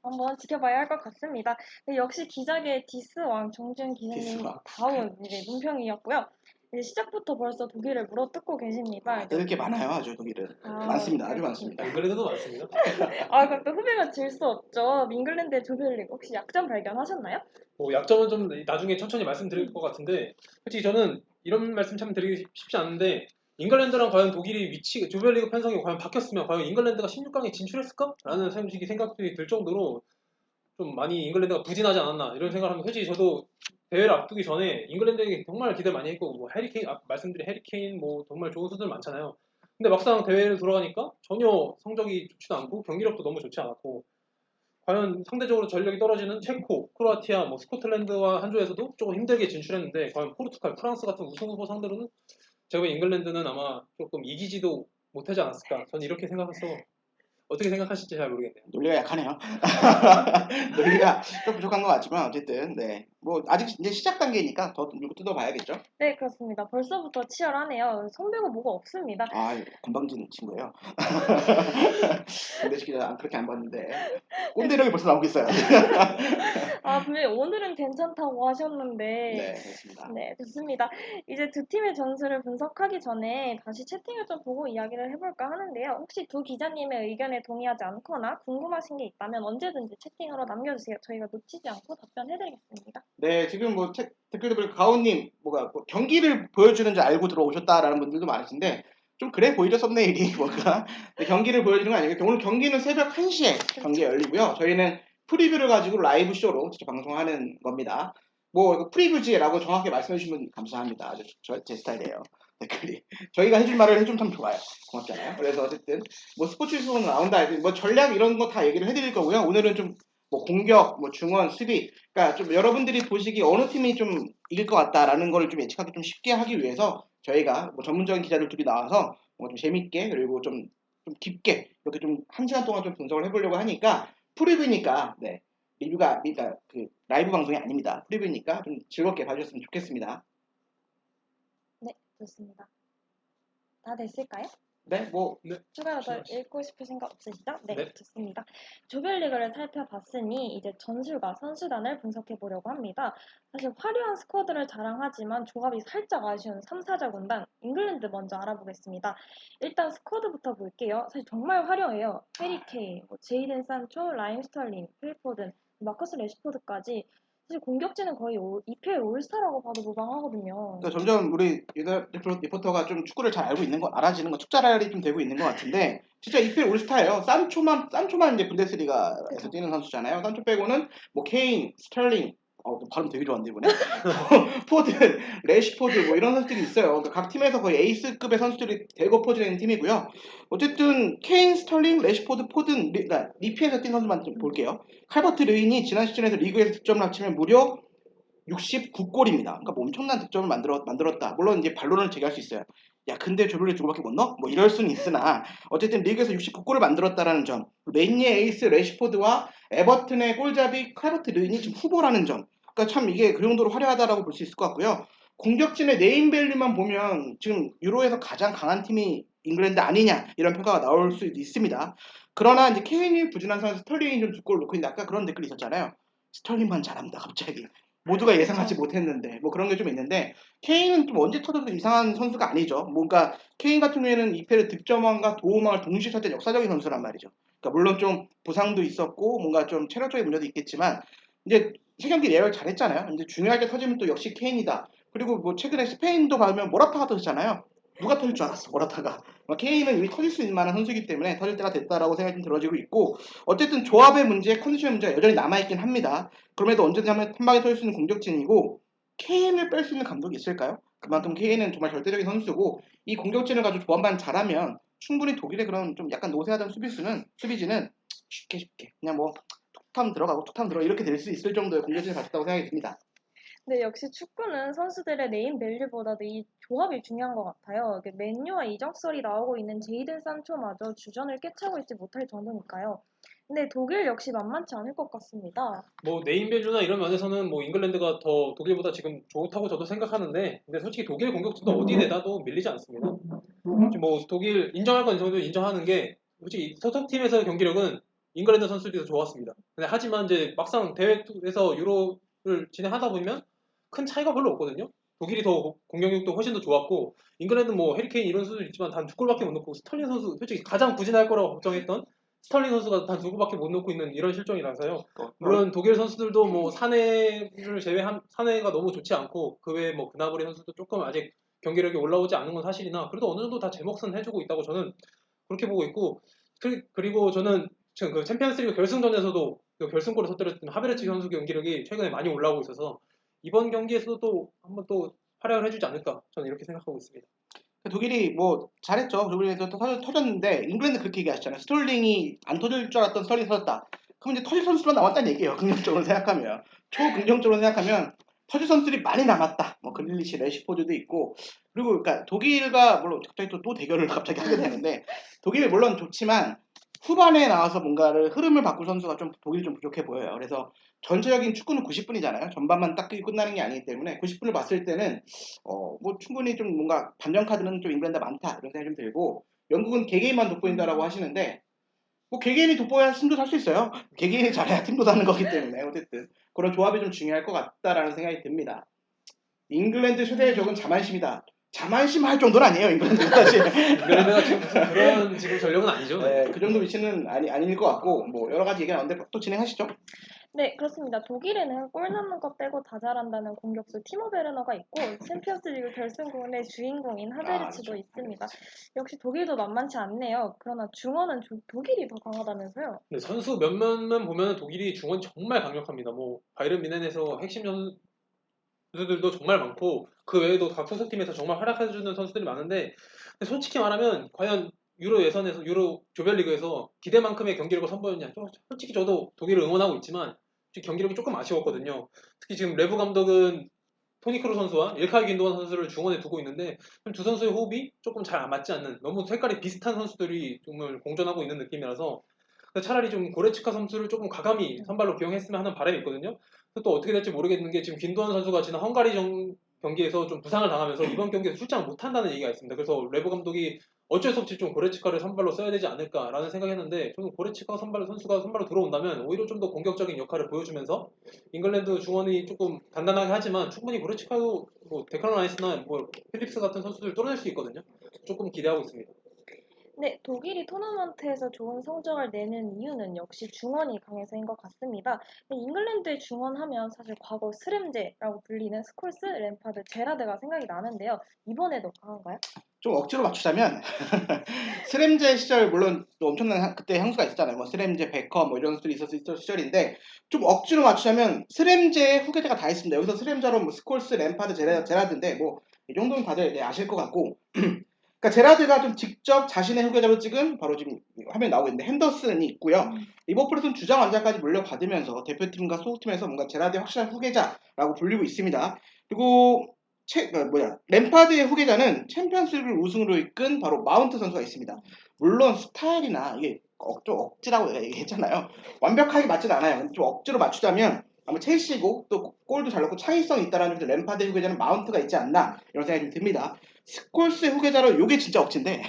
한번 지켜봐야 할 것 같습니다. 네, 역시 기자계 디스왕 정준 기자님 디스왕. 다운 논평이었고요. 이제 시작부터 벌써 독일을 물어뜯고 계십니다. 뜯을 게 많아요. 아주 독일은 많습니다. 아주 많습니다. 잉글랜드도 많습니다. 그럼 또 후배가 질 수 없죠. 잉글랜드의 조별리그 혹시 약점 발견하셨나요? 뭐 약점은 좀 나중에 천천히 말씀드릴 것 같은데 솔직히 저는 이런 말씀 참 드리기 쉽지 않은데 잉글랜드랑 과연 독일이 조별리그 편성이 과연 바뀌었으면 과연 잉글랜드가 16강에 진출했을까? 라는 솔직히 생각들이 들 정도로 좀 많이 잉글랜드가 부진하지 않았나 이런 생각을 하면 솔직히 저도 대회를 앞두기 전에 잉글랜드에게 정말 기대 많이 했고 뭐 해리케인 말씀드린 해리케인 뭐 정말 좋은 선수들 많잖아요. 근데 막상 대회를 돌아가니까 전혀 성적이 좋지도 않고 경기력도 너무 좋지 않았고 과연 상대적으로 전력이 떨어지는 체코, 크로아티아, 뭐 스코틀랜드와 한 조에서도 조금 힘들게 진출했는데 과연 포르투갈, 프랑스 같은 우승 후보 상대로는 제가 보기엔 잉글랜드는 아마 조금 이기지도 못하지 않았을까 저는 이렇게 생각해서 어떻게 생각하실지 잘 모르겠네요. 논리가 약하네요. 논리가 좀 부족한 것 같지만 어쨌든 네. 뭐 아직 이제 시작 단계니까 더 물고 뜯어봐야겠죠. 네, 그렇습니다. 벌써부터 치열하네요. 선배가 뭐가 없습니다. 건방진 친구예요. 군대 시키자 그렇게 안 봤는데 네, 꼰대력이 벌써 나오고 있어요. 분명히 오늘은 괜찮다고 하셨는데, 네, 그렇습니다. 네, 좋습니다. 이제 두 팀의 전술을 분석하기 전에 다시 채팅을 좀 보고 이야기를 해볼까 하는데요. 혹시 두 기자님의 의견에 동의하지 않거나 궁금하신 게 있다면 언제든지 채팅으로 남겨주세요. 저희가 놓치지 않고 답변해드리겠습니다. 네, 지금 뭐 댓글도 보니까 가온님 뭐 경기를 보여주는 줄 알고 들어오셨다라는 분들도 많으신데 좀 그래 보이죠, 썸네일이 뭔가. 경기를 보여주는 건 아니고 오늘 경기는 새벽 1시에 경기가 열리고요. 저희는 프리뷰를 가지고 라이브 쇼로 직접 방송하는 겁니다. 뭐 프리뷰지라고 정확히 말씀해 주시면 감사합니다. 아주 제 스타일이에요. 댓글이 저희가 해줄 말을 해주면 참 좋아요. 고맙잖아요. 그래서 어쨌든 뭐 스포츠 수능 나온다, 뭐 전략 이런 거 다 얘기를 해드릴 거고요. 오늘은 좀 뭐 공격, 뭐 중원, 수비, 그러니까 좀 여러분들이 보시기 어느 팀이 좀 이길 것 같다라는 걸 좀 예측하기 좀 쉽게 하기 위해서 저희가 뭐 전문적인 기자들 둘이 나와서 뭐 좀 재밌게 그리고 좀 깊게 이렇게 좀 한 시간 동안 좀 분석을 해보려고 하니까 프리뷰니까 네. 그러니까 그 라이브 방송이 아닙니다. 프리뷰니까 좀 즐겁게 봐주셨으면 좋겠습니다. 네, 좋습니다. 다 됐을까요? 네, 뭐 추가로 더 말씀하시죠. 읽고 싶으신 거 없으시죠? 네, 네. 좋습니다. 조별리그를 살펴봤으니 이제 전술과 선수단을 분석해 보려고 합니다. 사실 화려한 스쿼드를 자랑하지만 조합이 살짝 아쉬운 3사자 군단 잉글랜드 먼저 알아보겠습니다. 일단 스쿼드부터 볼게요. 사실 정말 화려해요. 해리 케인, 제이든 산초, 라임 스털링, 필 포든, 마커스 레시포드까지 사실 공격진은 거의 EPL 올스타라고 봐도 무방하거든요. 그러니까 점점 우리 유다 리포터가 좀 축구를 잘 알고 있는 거 알아지는 거 축자랄이 좀 되고 있는 것 같은데 진짜 EPL 올스타예요. 산초만 이제 분데스리가에서 그쵸. 뛰는 선수잖아요. 산초 빼고는 뭐 케인, 스털링, 발음 되게 좋았는데 이번에 포든, 레시포드 뭐 이런 선수들이 있어요. 그러니까 각 팀에서 거의 에이스급의 선수들이 대거 포진되는 팀이고요. 어쨌든 케인, 스털링, 레시포드, 포든, 그러니까 리피에서 뛴 선수만 좀 볼게요. 칼버트 르인이 지난 시즌에서 리그에서 득점을 합치면 무려 69골입니다. 그러니까 뭐 엄청난 득점을 만들었다. 물론 이제 반론을 제기할 수 있어요. 야, 근데 조별리그 두 골밖에 못 넣어? 뭐 이럴 수는 있으나 어쨌든 리그에서 69골을 만들었다라는 점, 맨유의 에이스 레시포드와 에버튼의 골잡이 칼버트 르인이 지금 후보라는 점. 그러니까 참 이게 그 정도로 화려하다라고 볼 수 있을 것 같고요. 공격진의 네임밸류만 보면 지금 유로에서 가장 강한 팀이 잉글랜드 아니냐 이런 평가가 나올 수 있습니다. 그러나 이제 케인이 부진한 선수 스털링이 좀 두 골 넣고 있는데 아까 그런 댓글이 있었잖아요. 스털링만 잘합니다 갑자기. 모두가 예상하지 못했는데 뭐 그런 게 좀 있는데 케인은 좀 언제 터져도 이상한 선수가 아니죠. 뭔가 케인 같은 경우에는 EPL 득점왕과 도움왕을 동시에 탔던 역사적인 선수란 말이죠. 그러니까 물론 좀 부상도 있었고 뭔가 좀 체력적인 문제도 있겠지만 이제 세 경기 예열 잘했잖아요. 이제 중요할 때 터지면 또 역시 케인이다. 그리고 뭐 최근에 스페인도 가면 모라타가 터졌잖아요. 누가 터질 줄 알았어 모라타가. 케인은 이미 터질 수 있는 만한 선수이기 때문에 터질 때가 됐다라고 생각이 좀 들어지고 있고 어쨌든 조합의 문제, 컨디션의 문제가 여전히 남아있긴 합니다. 그럼에도 언제든 한 방에 터질 수 있는 공격진이고 케인을 뺄 수 있는 감독이 있을까요? 그만큼 케인은 정말 절대적인 선수고 이 공격진을 가지고 조합만 잘하면 충분히 독일의 그런 좀 약간 노쇠하던 수비진은 쉽게 그냥 뭐 툭탐 들어가고 툭탐 들어가 이렇게 될 수 있을 정도의 공격진을 가졌다고 생각이 듭니다. 네, 역시 축구는 선수들의 네임 밸류보다도 이 조합이 중요한 것 같아요. 맨유와 이적설이 나오고 있는 제이든 산초마저 주전을 꿰차고 있지 못할 정도니까요. 근데 독일 역시 만만치 않을 것 같습니다. 뭐 네임밸류나 이런 면에서는 뭐 잉글랜드가 더 독일보다 지금 좋다고 저도 생각하는데 근데 솔직히 독일 공격진도 어디 내다도 밀리지 않습니다. 지금 뭐 독일 인정할 건 저도 인정하는 게 솔직히 소속팀에서의 경기력은 잉글랜드 선수들이 더 좋았습니다. 근데 하지만 이제 막상 대회에서 유로를 진행하다 보면 큰 차이가 별로 없거든요. 독일이 더 공격력도 훨씬 더 좋았고 잉글랜드 뭐 해리케인 이런 선수도 있지만 단 두 골밖에 못 넣고 스털링 선수 솔직히 가장 부진할 거라고 걱정했던 스털링 선수가 단 두 골밖에 못 넣고 있는 이런 실정이라서요. 물론 독일 선수들도 뭐 사내를 제외한 사내가 너무 좋지 않고 그 외에 뭐 그나브리 선수도 조금 아직 경기력이 올라오지 않는 건 사실이나 그래도 어느 정도 다 제 몫은 해주고 있다고 저는 그렇게 보고 있고 그리고 저는 지금 그 챔피언스리그 결승전에서도 그 결승골을 터뜨렸던 하베르츠 선수 경기력이 최근에 많이 올라오고 있어서 이번 경기에서도 또 한번 또 활약을 해주지 않을까 저는 이렇게 생각하고 있습니다. 독일이 뭐 잘했죠. 독일에서 또 터졌는데 잉글랜드 그렇게 얘기하시잖아요. 스털링이 안 터질 줄 알았던 스털링이 터졌다. 그럼 이제 터질 선수만 남았다는 얘기예요. 긍정적으로 생각하면 초긍정적으로 생각하면 터질 선수들이 많이 남았다. 뭐 글리시, 레시포드도 있고 그리고 그러니까 독일과 물론 갑자기 또 대결을 갑자기 하게 되는데 독일 물론 좋지만 후반에 나와서 뭔가를 흐름을 바꿀 선수가 좀 독일이 좀 부족해 보여요. 그래서 전체적인 축구는 90분이잖아요. 전반만 딱 끝나는 게 아니기 때문에 90분을 봤을 때는 뭐 충분히 좀 뭔가 반전 카드는 좀 잉글랜드가 많다 이런 생각이 좀 들고 영국은 개개인만 돋보인다라고 하시는데 뭐 개개인이 돋보여야 팀도 살 수 있어요. 개개인이 잘해야 팀도 사는 거기 때문에 어쨌든 그런 조합이 좀 중요할 것 같다라는 생각이 듭니다. 잉글랜드 최대의 적은 자만심이다. 자만심 할 정도는 아니에요. 잉글랜드가 사실. 잉글랜드가 지금 무슨 그런 지금 전력은 아니죠. 네, 그 정도 위치는 아닐 것 같고 뭐 여러 가지 얘기가 나오는데 또 진행하시죠. 네, 그렇습니다. 독일에는 골 넣는 것 빼고 다 잘한다는 공격수 티모 베르너가 있고 챔피언스리그 결승골의 주인공인 하베르츠도 있습니다. 역시 독일도 만만치 않네요. 그러나 중원은 독일이 더 강하다면서요? 근데 선수 몇몇만 보면 독일이 중원 정말 강력합니다. 뭐 바이른 미넨에서 핵심 선수들도 정말 많고 그 외에도 각 소속팀에서 정말 활약해주는 선수들이 많은데 근데 솔직히 말하면 과연 유로 예선에서 유로 조별리그에서 기대만큼의 경기력을 선보였냐? 솔직히 저도 독일을 응원하고 있지만 경기력이 조금 아쉬웠거든요. 특히 지금 레브 감독은 토니 크루 선수와 일카이 gün도간 선수를 중원에 두고 있는데 두 선수의 호흡이 조금 잘 안 맞지 않는 너무 색깔이 비슷한 선수들이 정말 공존하고 있는 느낌이라서 근데 차라리 좀 고레츠카 선수를 조금 과감히 선발로 기용했으면 하는 바람이 있거든요. 또 어떻게 될지 모르겠는 게 지금 김도환 선수가 지난 헝가리 경기에서 좀 부상을 당하면서 이번 경기에서 출장 못한다는 얘기가 있습니다. 그래서 레브 감독이 어쩔 수 없이 좀 고레츠카를 선발로 써야 되지 않을까라는 생각했는데 저는 고레츠카 선수가 선발로 들어온다면 오히려 좀 더 공격적인 역할을 보여주면서 잉글랜드 중원이 조금 단단하게 하지만 충분히 고레츠카도 뭐 데클런 라이스나 뭐 필립스 같은 선수들 뚫어낼 수 있거든요. 조금 기대하고 있습니다. 네, 독일이 토너먼트에서 좋은 성적을 내는 이유는 역시 중원이 강해서인 것 같습니다. 잉글랜드의 중원 하면 사실 과거 스램제라고 불리는 스콜스, 램파드, 제라드가 생각이 나는데요. 이번에도 강한가요? 좀 억지로 맞추자면 스램제 시절 물론 또 엄청난 그때 향수가 있었잖아요. 뭐 스램제, 베커 뭐 이런 선수들이 있었을 시절인데 좀 억지로 맞추자면 스램제의 후계자가 다 있습니다. 여기서 스램자로 뭐 스콜스, 램파드, 제라드인데 뭐 이 정도는 다들 아실 것 같고 그러니까 제라드가 좀 직접 자신의 후계자로 찍은 바로 지금 화면에 나오고 있는데 핸더슨이 있고요. 리버풀에서는 주장 완장까지 물려받으면서 대표팀과 소속팀에서 뭔가 제라드의 확실한 후계자라고 불리고 있습니다. 그리고 램파드의 후계자는 챔피언스리그를 우승으로 이끈 바로 마운트 선수가 있습니다. 물론 스타일이나 이게 좀 억지라고 얘기했잖아요. 완벽하게 맞진 않아요. 좀 억지로 맞추자면 아마 첼시고 또 골도 잘 넣고 창의성이 있다라는 점에서 램파드의 후계자는 마운트가 있지 않나 이런 생각이 좀 듭니다. 스콜스의 후계자로 요게 진짜 억지인데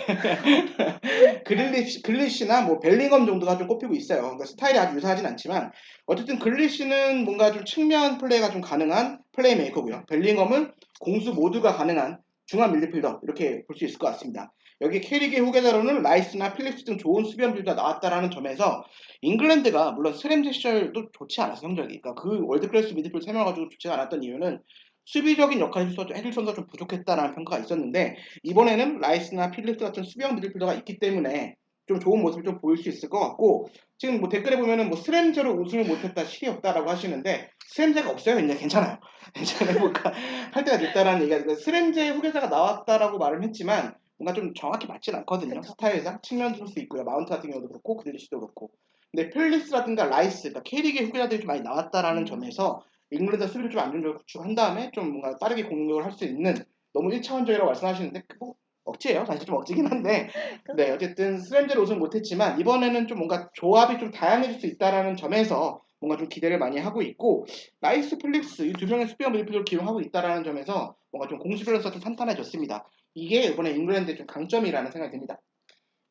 글리시나 뭐 벨링엄 정도가 좀 꼽히고 있어요. 그러니까 스타일이 아주 유사하진 않지만 어쨌든 글리시는 뭔가 좀 측면 플레이가 좀 가능한 플레이메이커고요. 벨링엄은 공수 모두가 가능한 중앙 밀드필더 이렇게 볼 수 있을 것 같습니다. 여기 캐릭의 후계자로는 라이스나 필립스 등 좋은 수비형 빌드가 나왔다라는 점에서 잉글랜드가 물론 스램제 시절도 좋지 않았어 성적이. 그러니까 그 월드클래스 미드필더 3명 가지고 좋지 않았던 이유는 수비적인 역할을 해줄 선수가 좀 부족했다라는 평가가 있었는데 이번에는 라이스나 필립스 같은 수비형 미드필더가 있기 때문에 좀 좋은 모습을 좀 보일 수 있을 것 같고 지금 뭐 댓글에 보면은 뭐 스램제로 우승을 못했다 실이 없다라고 하시는데 스램제가 없어요 이제 괜찮아요. 괜찮아요. 뭔가 할 때가 됐다라는 얘기가 스램제 후계자가 나왔다라고 말을 했지만 뭔가 좀 정확히 맞진 않거든요. 그쵸. 스타일상 측면도 수 있고요. 마운트 같은 경우도 그렇고 그들리시도 그렇고 근데 필립스라든가 라이스 그러니까 캐릭의 후계자들이 좀 많이 나왔다라는 점에서 잉글랜드 수비를 좀 안정적으로 구축한 다음에 좀 뭔가 빠르게 공격을 할 수 있는 너무 1차원적이라고 말씀하시는데 뭐 억지예요. 사실 좀 억지긴 한데 네 어쨌든 스램제로 우승 못했지만 이번에는 좀 뭔가 조합이 좀 다양해질 수 있다라는 점에서 뭔가 좀 기대를 많이 하고 있고 라이스 필립스 이 두 명의 수비형 미드필더를 기용하고 있다라는 점에서 뭔가 좀 공수 밸런스가 좀 탄탄해졌습니다. 이게 이번에 잉글랜드의 좀 강점이라는 생각이 듭니다.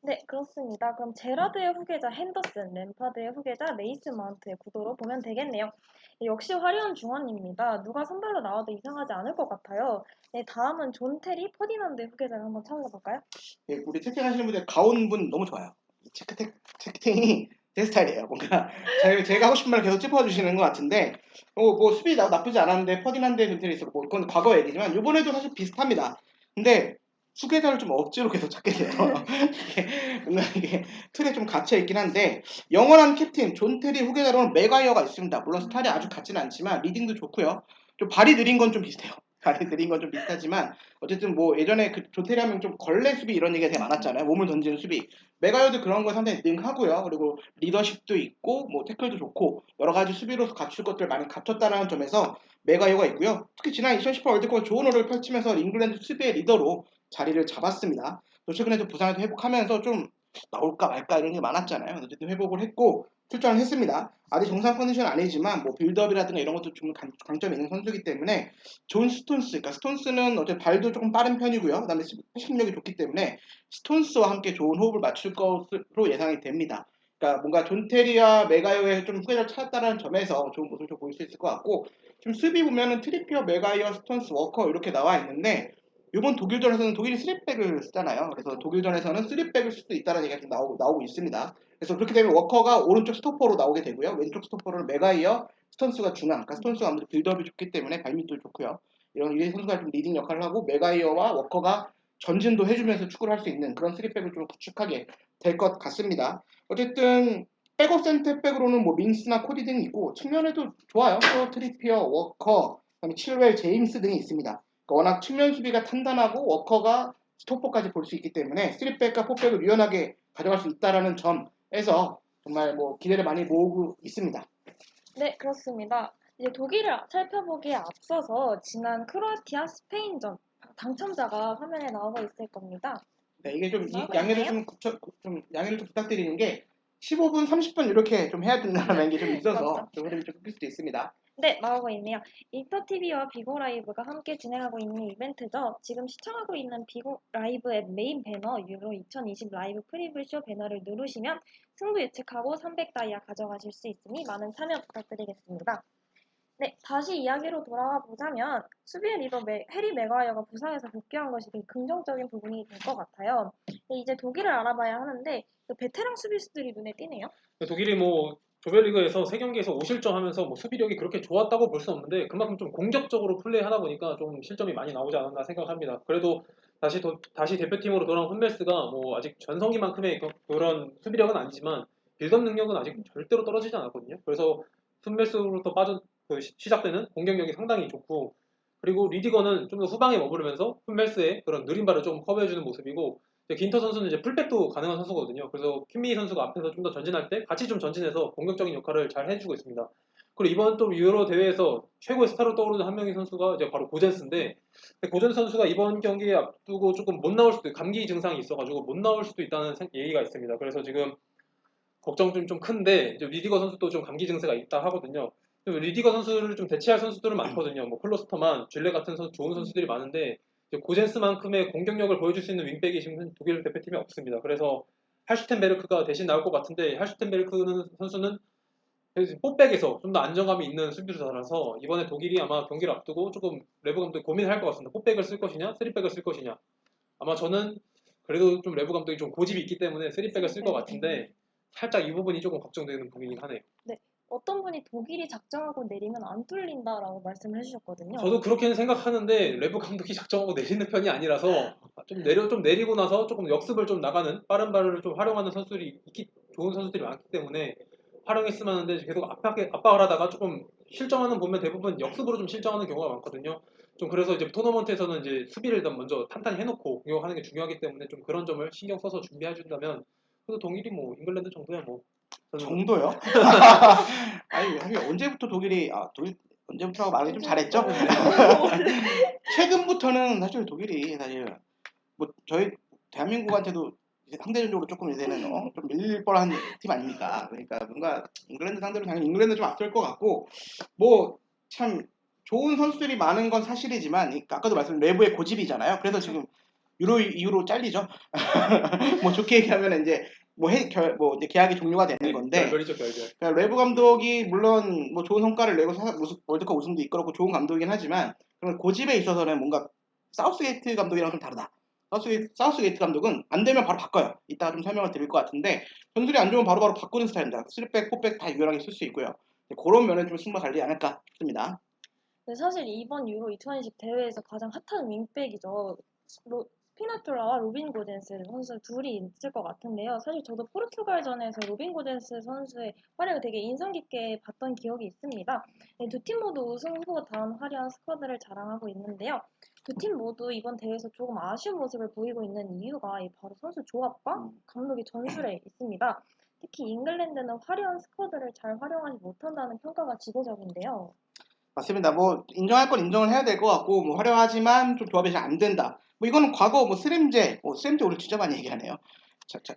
네, 그렇습니다. 그럼 제라드의 후계자 핸더슨, 램파드의 후계자 메이슨 마운트의 구도로 보면 되겠네요. 역시 화려한 중원입니다. 누가 선발로 나와도 이상하지 않을 것 같아요. 네, 다음은 존 테리, 퍼디난드의 후계자를 한번 찾아볼까요? 예, 우리 채팅하시는 분들 가온분 너무 좋아요. 채팅이 제 스타일이에요. 뭔가 제가 하고 싶은 말을 계속 짚어주시는 것 같은데 뭐 수비 나쁘지 않았는데 퍼디난드의 존테리 있었고 뭐 그건 과거 얘기지만 이번에도 사실 비슷합니다. 근데 후계자를 좀 억지로 계속 찾게 돼요. 뭔가 이게 틀에 좀 갇혀 있긴 한데 영원한 캡틴 존 테리 후계자로는 맥과이어가 있습니다. 물론 스타일이 아주 같지는 않지만 리딩도 좋고요. 좀 발이 느린 건 좀 비슷해요. 발이 느린 건 좀 비슷하지만 어쨌든 뭐 예전에 그 조테리 하면 좀 걸레 수비 이런 얘기가 되게 많았잖아요. 몸을 던지는 수비. 메가요도 그런 거 상당히 능하고요. 그리고 리더십도 있고 뭐 태클도 좋고 여러 가지 수비로서 갖출 것들 많이 갖췄다는 점에서 메가요가 있고요. 특히 지난 2018 월드컵 좋은 호를 펼치면서 잉글랜드 수비의 리더로 자리를 잡았습니다. 또 최근에도 부상에서 회복하면서 좀 나올까 말까 이런 게 많았잖아요. 어쨌든 회복을 했고 출전을 했습니다. 아직 정상 컨디션 아니지만 뭐 빌드업이라든가 이런 것도 좀 강점이 있는 선수이기 때문에 존 스톤스, 그러니까 스톤스는 어제 발도 조금 빠른 편이고요. 그다음에 회식력이 좋기 때문에 스톤스와 함께 좋은 호흡을 맞출 것으로 예상이 됩니다. 그러니까 뭔가 존 테리와 메가이어의 좀 후계자를 찾았다는 점에서 좋은 모습을 좀 보일 수 있을 것 같고 좀 수비 보면은 트리피어, 메가이어, 스톤스, 워커 이렇게 나와 있는데 이번 독일전에서는 독일이 3백을 쓰잖아요. 그래서 독일전에서는 3백을 쓸 수도 있다는 얘기가 좀 나오고 있습니다. 그래서 그렇게 되면 워커가 오른쪽 스토퍼로 나오게 되고요. 왼쪽 스토퍼로는 메가이어, 스톤스가 중앙. 그러니까 스톤스가 아무래도 빌드업이 좋기 때문에 발밑도 좋고요. 이런 선수가 좀 리딩 역할을 하고 메가이어와 워커가 전진도 해주면서 축구를 할 수 있는 그런 3백을 좀 구축하게 될 것 같습니다. 어쨌든 백업 센터백으로는 뭐 밍스나 코디 등이 있고 측면에도 좋아요. 또 트리피어, 워커, 그다음에 칠웰, 제임스 등이 있습니다. 그러니까 워낙 측면 수비가 탄탄하고 워커가 스토퍼까지 볼 수 있기 때문에 3백과 4백을 유연하게 가져갈 수 있다는 점에서 정말 뭐 기대를 많이 모으고 있습니다. 네, 그렇습니다. 이제 독일을 살펴보기에 앞서서 지난 크로아티아 스페인전 당첨자가 화면에 나오고 있을 겁니다. 네, 이게 좀 나오고 양해를 있나요? 좀 양해를 좀 부탁드리는 게 15분, 30분 이렇게 좀 해야 된다는 게 좀 있어서 맞죠. 좀 흐름이 좀 끊길 수도 있습니다. 네, 나오고 있네요. 인터TV와 비고라이브가 함께 진행하고 있는 이벤트죠. 지금 시청하고 있는 비고라이브 앱 메인 배너 유로 2020 라이브 프리뷰쇼 배너를 누르시면 승부 예측하고 300다이아 가져가실 수 있으니 많은 참여 부탁드리겠습니다. 네, 다시 이야기로 돌아와 보자면 수비의 리더 해리 맥과이어가 부상에서 복귀한 것이 되게 긍정적인 부분이 될 것 같아요. 네, 이제 독일을 알아봐야 하는데 그 베테랑 수비수들이 눈에 띄네요. 독일이 뭐 조별리그에서 3경기에서 5실점 하면서 뭐 수비력이 그렇게 좋았다고 볼 수 없는데 그만큼 좀 공격적으로 플레이하다 보니까 좀 실점이 많이 나오지 않았나 생각합니다. 그래도 다시 대표팀으로 돌아온 홈멜스가 뭐 아직 전성기만큼의 그런 수비력은 아니지만 빌드업 능력은 아직 절대로 떨어지지 않았거든요. 그래서 홈멜스로부터 시작되는 공격력이 상당히 좋고 그리고 리디거는 좀 더 후방에 머무르면서 홈멜스의 그런 느린 발을 좀 커버해주는 모습이고 긴터 선수는 이제 풀백도 가능한 선수거든요. 그래서 킴미 선수가 앞에서 좀 더 전진할 때 같이 좀 전진해서 공격적인 역할을 잘 해주고 있습니다. 그리고 이번 또 유로 대회에서 최고의 스타로 떠오르는 한 명의 선수가 이제 바로 고젠스인데 고젠스 선수가 이번 경기에 앞두고 조금 못 나올 수도 감기 증상이 있어가지고 못 나올 수도 있다는 얘기가 있습니다. 그래서 지금 걱정 좀 큰데 이제 리디거 선수도 좀 감기 증세가 있다 하거든요. 리디거 선수를 좀 대체할 선수들은 많거든요. 뭐 클로스터만, 줄레 같은 좋은 선수들이 많은데 고젠스만큼의 공격력을 보여줄 수 있는 윙백이 지금 독일 대표팀에 없습니다. 그래서 할슈텐베르크가 대신 나올 것 같은데 할슈텐베르크 선수는 뽀백에서 좀 더 안정감이 있는 수비수라서 이번에 독일이 아마 경기를 앞두고 조금 레브 감독이 고민을 할 것 같습니다. 뽀백을 쓸 것이냐, 쓰리백을 쓸 것이냐. 아마 저는 그래도 좀 레브 감독이 좀 고집이 있기 때문에 쓰리백을 쓸 것 같은데 살짝 이 부분이 조금 걱정되는 부분이긴 하네요. 네, 어떤 분이 독일이 작정하고 내리면 안 뚫린다라고 말씀을 해주셨거든요. 저도 그렇게는 생각하는데 레브 감독이 작정하고 내리는 편이 아니라서 좀 내리고 나서 조금 역습을 좀 나가는 빠른 발을 좀 활용하는 좋은 선수들이 많기 때문에 활용했으면 하는데 계속 압박을 하다가 조금 실점하는 보면 대부분 역습으로 좀 실점하는 경우가 많거든요. 좀 그래서 이제 토너먼트에서는 이제 수비를 일단 먼저 탄탄히 해놓고 공격하는 게 중요하기 때문에 좀 그런 점을 신경 써서 준비해 준다면 그래도 동일이 뭐 잉글랜드 정도야 뭐 저는 정도요? 아니 사실 언제부터 독일 언제부터라고 말하기 좀 잘했죠? 최근부터는 사실 독일이 사실 뭐 저희 대한민국한테도 이제 상대적으로 조금 이제는 좀 밀릴 뻔한 팀 아닙니까? 그러니까 뭔가 잉글랜드 상대로 당연히 잉글랜드 좀 앞설 것 같고 뭐 참 좋은 선수들이 많은 건 사실이지만 아까도 말씀드린 외부의 고집이잖아요. 그래서 지금 유로 이후로 잘리죠. 뭐 좋게 얘기하면 이제 뭐 이제 계약이 종료가 되는 건데 결별이죠 결별. 그러니까 레브 감독이 물론 뭐 좋은 성과를 내고 월드컵 우승도 이끌었고 좋은 감독이긴 하지만 그런 고집에 있어서는 뭔가 사우스게이트 감독이랑 좀 다르다. 사우스게이트 감독은 안 되면 바로 바꿔요. 이따가 좀 설명을 드릴 것 같은데 전술이 안 좋으면 바로바로 바꾸는 스타일입니다. 3백, 4백 다 유연하게 쓸 수 있고요. 그런 면에 좀 승부가 갈리지 않을까 싶습니다. 네, 사실 이번 유로 2020 대회에서 가장 핫한 윙백이죠. 스피나툴라와 로빈 고젠스 선수 둘이 있을 것 같은데요. 사실 저도 포르투갈전에서 로빈 고젠스 선수의 활약을 되게 인상 깊게 봤던 기억이 있습니다. 네, 두 팀 모두 우승 후보가 다운 화려한 스쿼드를 자랑하고 있는데요. 두 팀 모두 이번 대회에서 조금 아쉬운 모습을 보이고 있는 이유가 바로 선수 조합과 감독의 전술에 있습니다. 특히 잉글랜드는 화려한 스쿼드를 잘 활용하지 못한다는 평가가 지배적인데요. 맞습니다. 뭐 인정할 건 인정을 해야 될 것 같고 뭐 화려하지만 좀 조합이 잘 안 된다. 뭐 이거는 과거 뭐 스램제 오늘 진짜 많이 얘기하네요.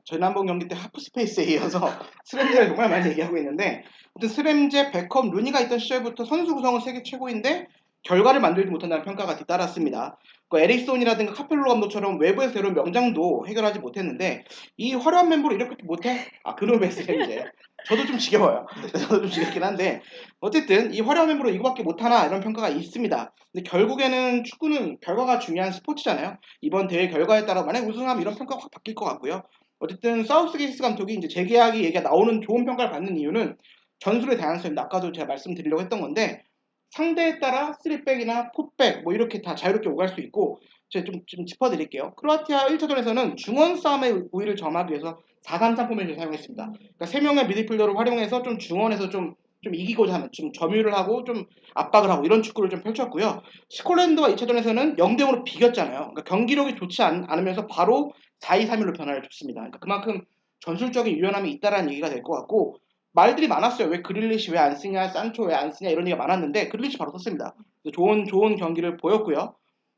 지난번 경기 때 하프스페이스에 이어서 스램제를 정말 많이 얘기하고 있는데 아무튼 스램제, 베컴, 루니가 있던 시절부터 선수 구성은 세계 최고인데 결과를 만들지 못한다는 평가가 뒤따랐습니다. 그 에릭손이라든가 카펠로 감독처럼 외부에서 데려온 명장도 해결하지 못했는데 이 화려한 멤버를 이렇게 못해? 그놈의 스램제. 저도 좀 지겨워요. 저도 좀 지겹긴 한데 어쨌든 이 화려한 멤버로 이거밖에 못하나 이런 평가가 있습니다. 근데 결국에는 축구는 결과가 중요한 스포츠잖아요. 이번 대회 결과에 따라 만약 우승하면 이런 평가가 확 바뀔 것 같고요. 어쨌든 사우스게이트 감독이 이제 재계약이 얘기가 나오는 좋은 평가를 받는 이유는 전술의 다양성입니다. 아까도 제가 말씀드리려고 했던 건데 상대에 따라 3백이나 4백 뭐 이렇게 다 자유롭게 오갈 수 있고 제가 좀 짚어드릴게요. 크로아티아 1차전에서는 중원 싸움의 우위를 점하기 위해서 4-3-3 포메이션을 사용했습니다. 그러니까 3명의 미드필더를 활용해서 좀 중원에서 좀 이기고자 하는 좀 점유를 하고 좀 압박을 하고 이런 축구를 좀 펼쳤고요. 스콜랜드와 2차전에서는 0대0으로 비겼잖아요. 그러니까 경기력이 좋지 않으면서 바로 4-2-3-1로 변화를 줬습니다. 그러니까 그만큼 전술적인 유연함이 있다라는 얘기가 될 것 같고 말들이 많았어요. 왜 그릴리시 왜 안 쓰냐, 산초 왜 안 쓰냐 이런 얘기가 많았는데 그릴리시 바로 썼습니다. 좋은 경기를 보였고요.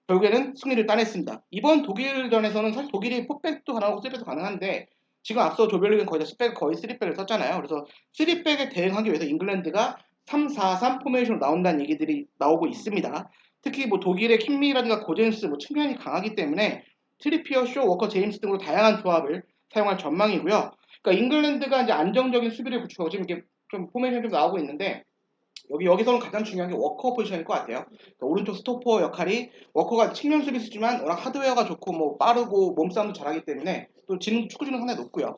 결국에는 승리를 따냈습니다. 이번 독일전에서는 사실 독일이 포백도 가능하고 세백도 가능한데 지금 앞서 조별리그는 거의 다 스백 거의 3백을 썼잖아요. 그래서 3백에 대응하기 위해서 잉글랜드가 3-4-3 포메이션으로 나온다는 얘기들이 나오고 있습니다. 특히 뭐 독일의 킴미라든가 고젠스 뭐 측면이 강하기 때문에 트리피어, 쇼, 워커, 제임스 등으로 다양한 조합을 사용할 전망이고요. 그러니까 잉글랜드가 이제 안정적인 수비를 구축하고 지금 이렇게 좀 포메이션 좀 나오고 있는데 여기서는 가장 중요한 게 워커 포지션일 것 같아요. 그러니까 오른쪽 스토퍼 역할이 워커가 측면 수비수지만 워낙 하드웨어가 좋고 뭐 빠르고 몸싸움도 잘하기 때문에 또 축구 지능 상당히 높고요.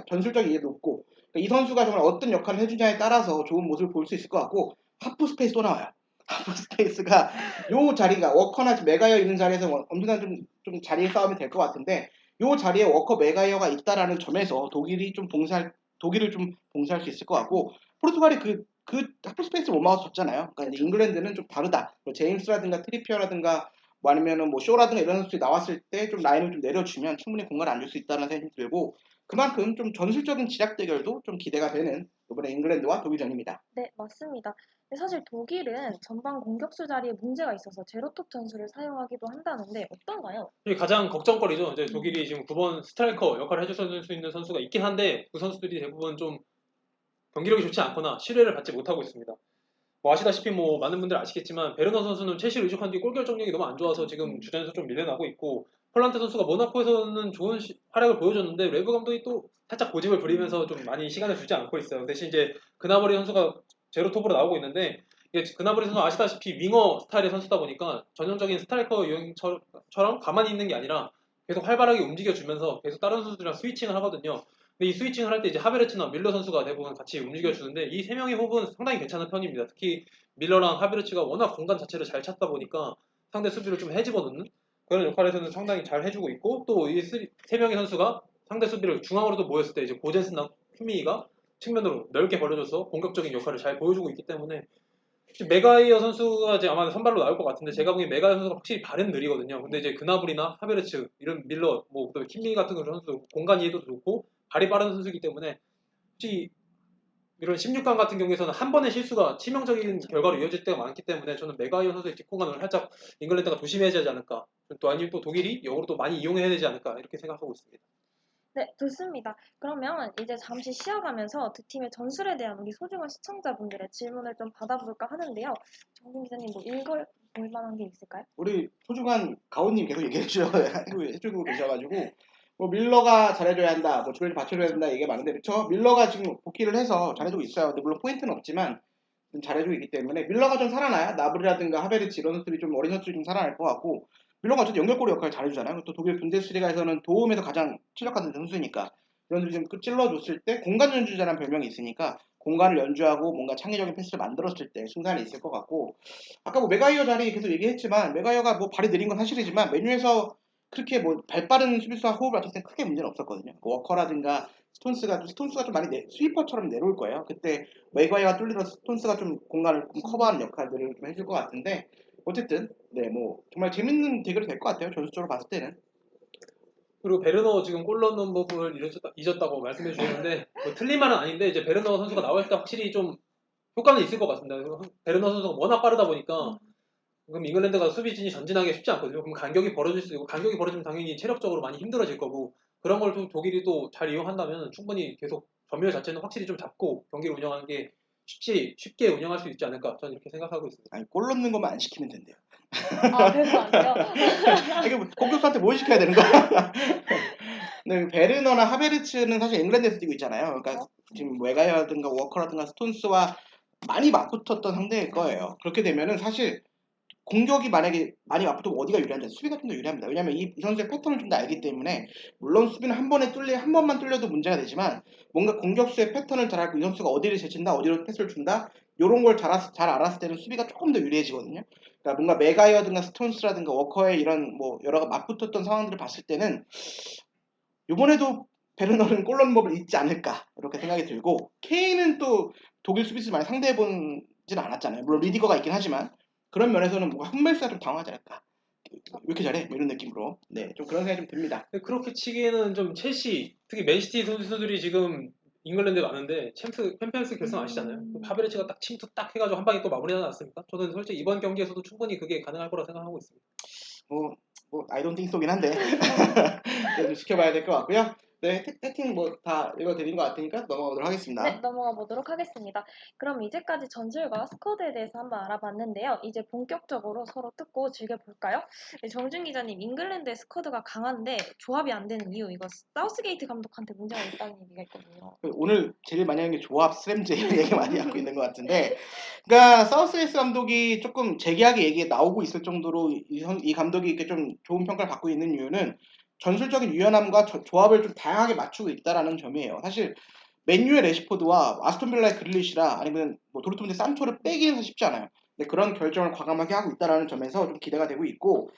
전술적 이해도 높고 그러니까 이 선수가 정말 어떤 역할을 해주냐에 따라서 좋은 모습을 볼 수 있을 것 같고 하프 스페이스 또 나와요. 하프 스페이스가 요 자리가 워커나 메가이어 있는 자리에서 엄청난 좀 자리에 싸움이 될 것 같은데 요 자리에 워커 메가이어가 있다라는 점에서 독일을 좀 봉쇄할 수 있을 것 같고 포르투갈이 그 하프 스페이스를 못 막아서 졌잖아요. 그러니까 이제 잉글랜드는 좀 다르다. 뭐 제임스라든가 트리피어라든가 뭐 아니면은 뭐 쇼라든가 이런 선수들이 나왔을 때 좀 라인을 좀 내려주면 충분히 공간을 안 줄 수 있다는 생각이 들고 그만큼 좀 전술적인 지략 대결도 좀 기대가 되는 이번에 잉글랜드와 독일전입니다. 네, 맞습니다. 근데 사실 독일은 전방 공격수 자리에 문제가 있어서 제로톱 전술을 사용하기도 한다는데 어떤가요? 이게 가장 걱정거리죠. 이제 독일이 지금 9번 스트라이커 역할을 해줄 수 있는 선수가 있긴 한데 그 선수들이 대부분 좀 경기력이 좋지 않거나 신뢰를 받지 못하고 있습니다. 뭐 아시다시피 뭐 많은 분들 아시겠지만 베르너 선수는 첼시를 이적한 뒤 골 결정력이 너무 안 좋아서 지금 주전에서 좀 밀려나고 있고 폴란트 선수가 모나코에서는 좋은 활약을 보여줬는데 레브 감독이 또 살짝 고집을 부리면서 좀 많이 시간을 주지 않고 있어요. 대신 이제 그나버리 선수가 제로톱으로 나오고 있는데 이게 그나버리 선수 아시다시피 윙어 스타일의 선수다 보니까 전형적인 스트라이커 유형처럼 가만히 있는 게 아니라 계속 활발하게 움직여주면서 계속 다른 선수들이랑 스위칭을 하거든요. 근데 이 스위칭을 할 때 이제 하베르츠나 밀러 선수가 대부분 같이 움직여주는데 이 세 명의 호흡은 상당히 괜찮은 편입니다. 특히 밀러랑 하베르츠가 워낙 공간 자체를 잘 찾다 보니까 상대 수비를 좀 해집어 놓는 그런 역할에서는 상당히 잘 해주고 있고 또 이 세 명의 선수가 상대 수비를 중앙으로도 모였을 때 이제 고젠스나 킴미가 측면으로 넓게 벌려줘서 공격적인 역할을 잘 보여주고 있기 때문에 메가이어 선수가 이제 아마 선발로 나올 것 같은데 제가 보기엔 메가이어 선수가 확실히 발은 느리거든요. 근데 이제 그나브리나 하베르츠 이런 밀러 뭐 그다음에 킴미 같은 그런 선수 공간 이해도 좋고 발이 빠른 선수이기 때문에 혹시 이런 16강 같은 경우에서는 한 번의 실수가 치명적인 결과로 이어질 때가 많기 때문에 저는 메가이어 선수의 뒷공간을 살짝 잉글랜드가 조심해야 되지 않을까. 또 아니면 또 독일이 역으로 또 많이 이용해야 되지 않을까 이렇게 생각하고 있습니다. 네, 좋습니다. 그러면 이제 잠시 쉬어가면서 두 팀의 전술에 대한 우리 소중한 시청자분들의 질문을 좀 받아볼까 하는데요. 정준 기자님 뭐 읽어볼 만한 게 있을까요? 우리 소중한 가오님 계속 해주고 계셔가지고 뭐 밀러가 잘해줘야 한다, 뭐 조율 받쳐줘야 된다 얘기가 많은데 그렇죠? 밀러가 지금 복귀를 해서 잘해주고 있어요. 근데 물론 포인트는 없지만 좀 잘해주고 있기 때문에 밀러가 좀 살아나야 나브리라든가 하베르츠 이런 선수들이 좀 어린 선수들이 좀 살아날 것 같고 밀러가 어쨌든 연결고리 역할을 잘해주잖아요. 또 독일 분데스리가에서는 도움에서 가장 최적화된 선수니까 이런 선수들이 좀 찔러줬을 때 공간 연주자라는 별명이 있으니까 공간을 연주하고 뭔가 창의적인 패스를 만들었을 때 승산이 있을 것 같고 아까 뭐 메가이어 자리 계속 얘기했지만 메가이어가 뭐 발이 느린 건 사실이지만 메뉴에서 그렇게 뭐 발 빠른 수비수와 호흡을 맞췄을 때 크게 문제는 없었거든요. 그 워커라든가 스톤스가 좀 많이 스위퍼처럼 내려올 거예요. 그때 메가이어가 뚫리면 스톤스가 좀 공간을 좀 커버하는 역할들을 좀 해줄 것 같은데 어쨌든 네 뭐 정말 재밌는 대결이 될 것 같아요. 전술적으로 봤을 때는. 그리고 베르너 지금 골 넣는 법을 잊었다고 말씀해 주셨는데 뭐 틀린 말은 아닌데 이제 베르너 선수가 나올 때 확실히 좀 효과는 있을 것 같습니다. 베르너 선수가 워낙 빠르다 보니까 그럼 잉글랜드가 수비진이 전진하기 쉽지 않거든요. 그럼 간격이 벌어질 수 있고 간격이 벌어지면 당연히 체력적으로 많이 힘들어질 거고 그런 걸 좀 독일이 또 잘 이용한다면 충분히 계속 점유율 자체는 확실히 좀 잡고 경기를 운영하는 게 쉽게 운영할 수 있지 않을까 저는 이렇게 생각하고 있습니다. 아니 골 넣는 것만 안 시키면 된대요. 아, 그래서 안 돼요? 이게 공격수한테 뭘 시켜야 되는 거야? 네, 베르너나 하베르츠는 사실 잉글랜드에서 뛰고 있잖아요. 그러니까 지금 웨가이어든가 워커라든가 스톤스와 많이 맞붙었던 상대일 거예요. 그렇게 되면은 사실 공격이 만약에 많이 맞붙으면 어디가 유리한데 수비가 좀 더 유리합니다. 왜냐하면 이 선수의 패턴을 좀 더 알기 때문에 물론 수비는 한 번만 뚫려도 문제가 되지만 뭔가 공격수의 패턴을 잘 알고 이 선수가 어디를 제친다, 어디로 패스를 준다 이런 걸 잘 알았을 때는 수비가 조금 더 유리해지거든요. 그러니까 뭔가 메가이어든가 스톤스라든가 워커의 이런 뭐 여러 맞붙었던 상황들을 봤을 때는 이번에도 베르너는 골 넣는 법을 잊지 않을까 이렇게 생각이 들고 케인은 또 독일 수비수 많이 상대해보지는 않았잖아요. 물론 리디거가 있긴 하지만 그런 면에서는 뭔가 흠멜스가 좀 당황하지 않을까. 왜 이렇게 잘해? 뭐 이런 느낌으로 좀 그런 생각이 좀 듭니다. 근데 그렇게 치기에는 좀 첼시 특히 맨시티 선수들이 지금 잉글랜드에 많은데 챔피언스 결승 아시잖아요. 파베르치가 딱 침투 딱 해가지고 한 방에 또 마무리하지 않았습니까? 저는 솔직히 이번 경기에서도 충분히 그게 가능할 거라 생각하고 있습니다. 뭐 I don't think so긴 한데 좀 지켜봐야 될 것 같고요. 네, 채팅 뭐 다 읽어드린 것 같으니까 넘어가도록 하겠습니다. 네, 넘어가 보도록 하겠습니다. 그럼 이제까지 전술과 스쿼드에 대해서 한번 알아봤는데요. 이제 본격적으로 서로 뜯고 즐겨볼까요? 네, 정준 기자님, 잉글랜드의 스쿼드가 강한데 조합이 안 되는 이유, 이거 사우스게이트 감독한테 문제가 있다는 얘기가 있거든요. 오늘 제일 많이 하는 게 조합 스램제 이런 얘기 많이 하고 있는 것 같은데, 그러니까 사우스웨이스 감독이 조금 재계약의 얘기가 나오고 있을 정도로 이 감독이 이렇게 좀 좋은 평가를 받고 있는 이유는 전술적인 유연함과 조합을 좀 다양하게 맞추고 있다라는 점이에요. 사실 맨유의 레시포드와 아스톤빌라의 그릴리시라 아니면 뭐 도르트문트의 산초를 빼기는 쉽지 않아요. 근데 그런 결정을 과감하게 하고 있다라는 점에서 좀 기대가 되고 있고,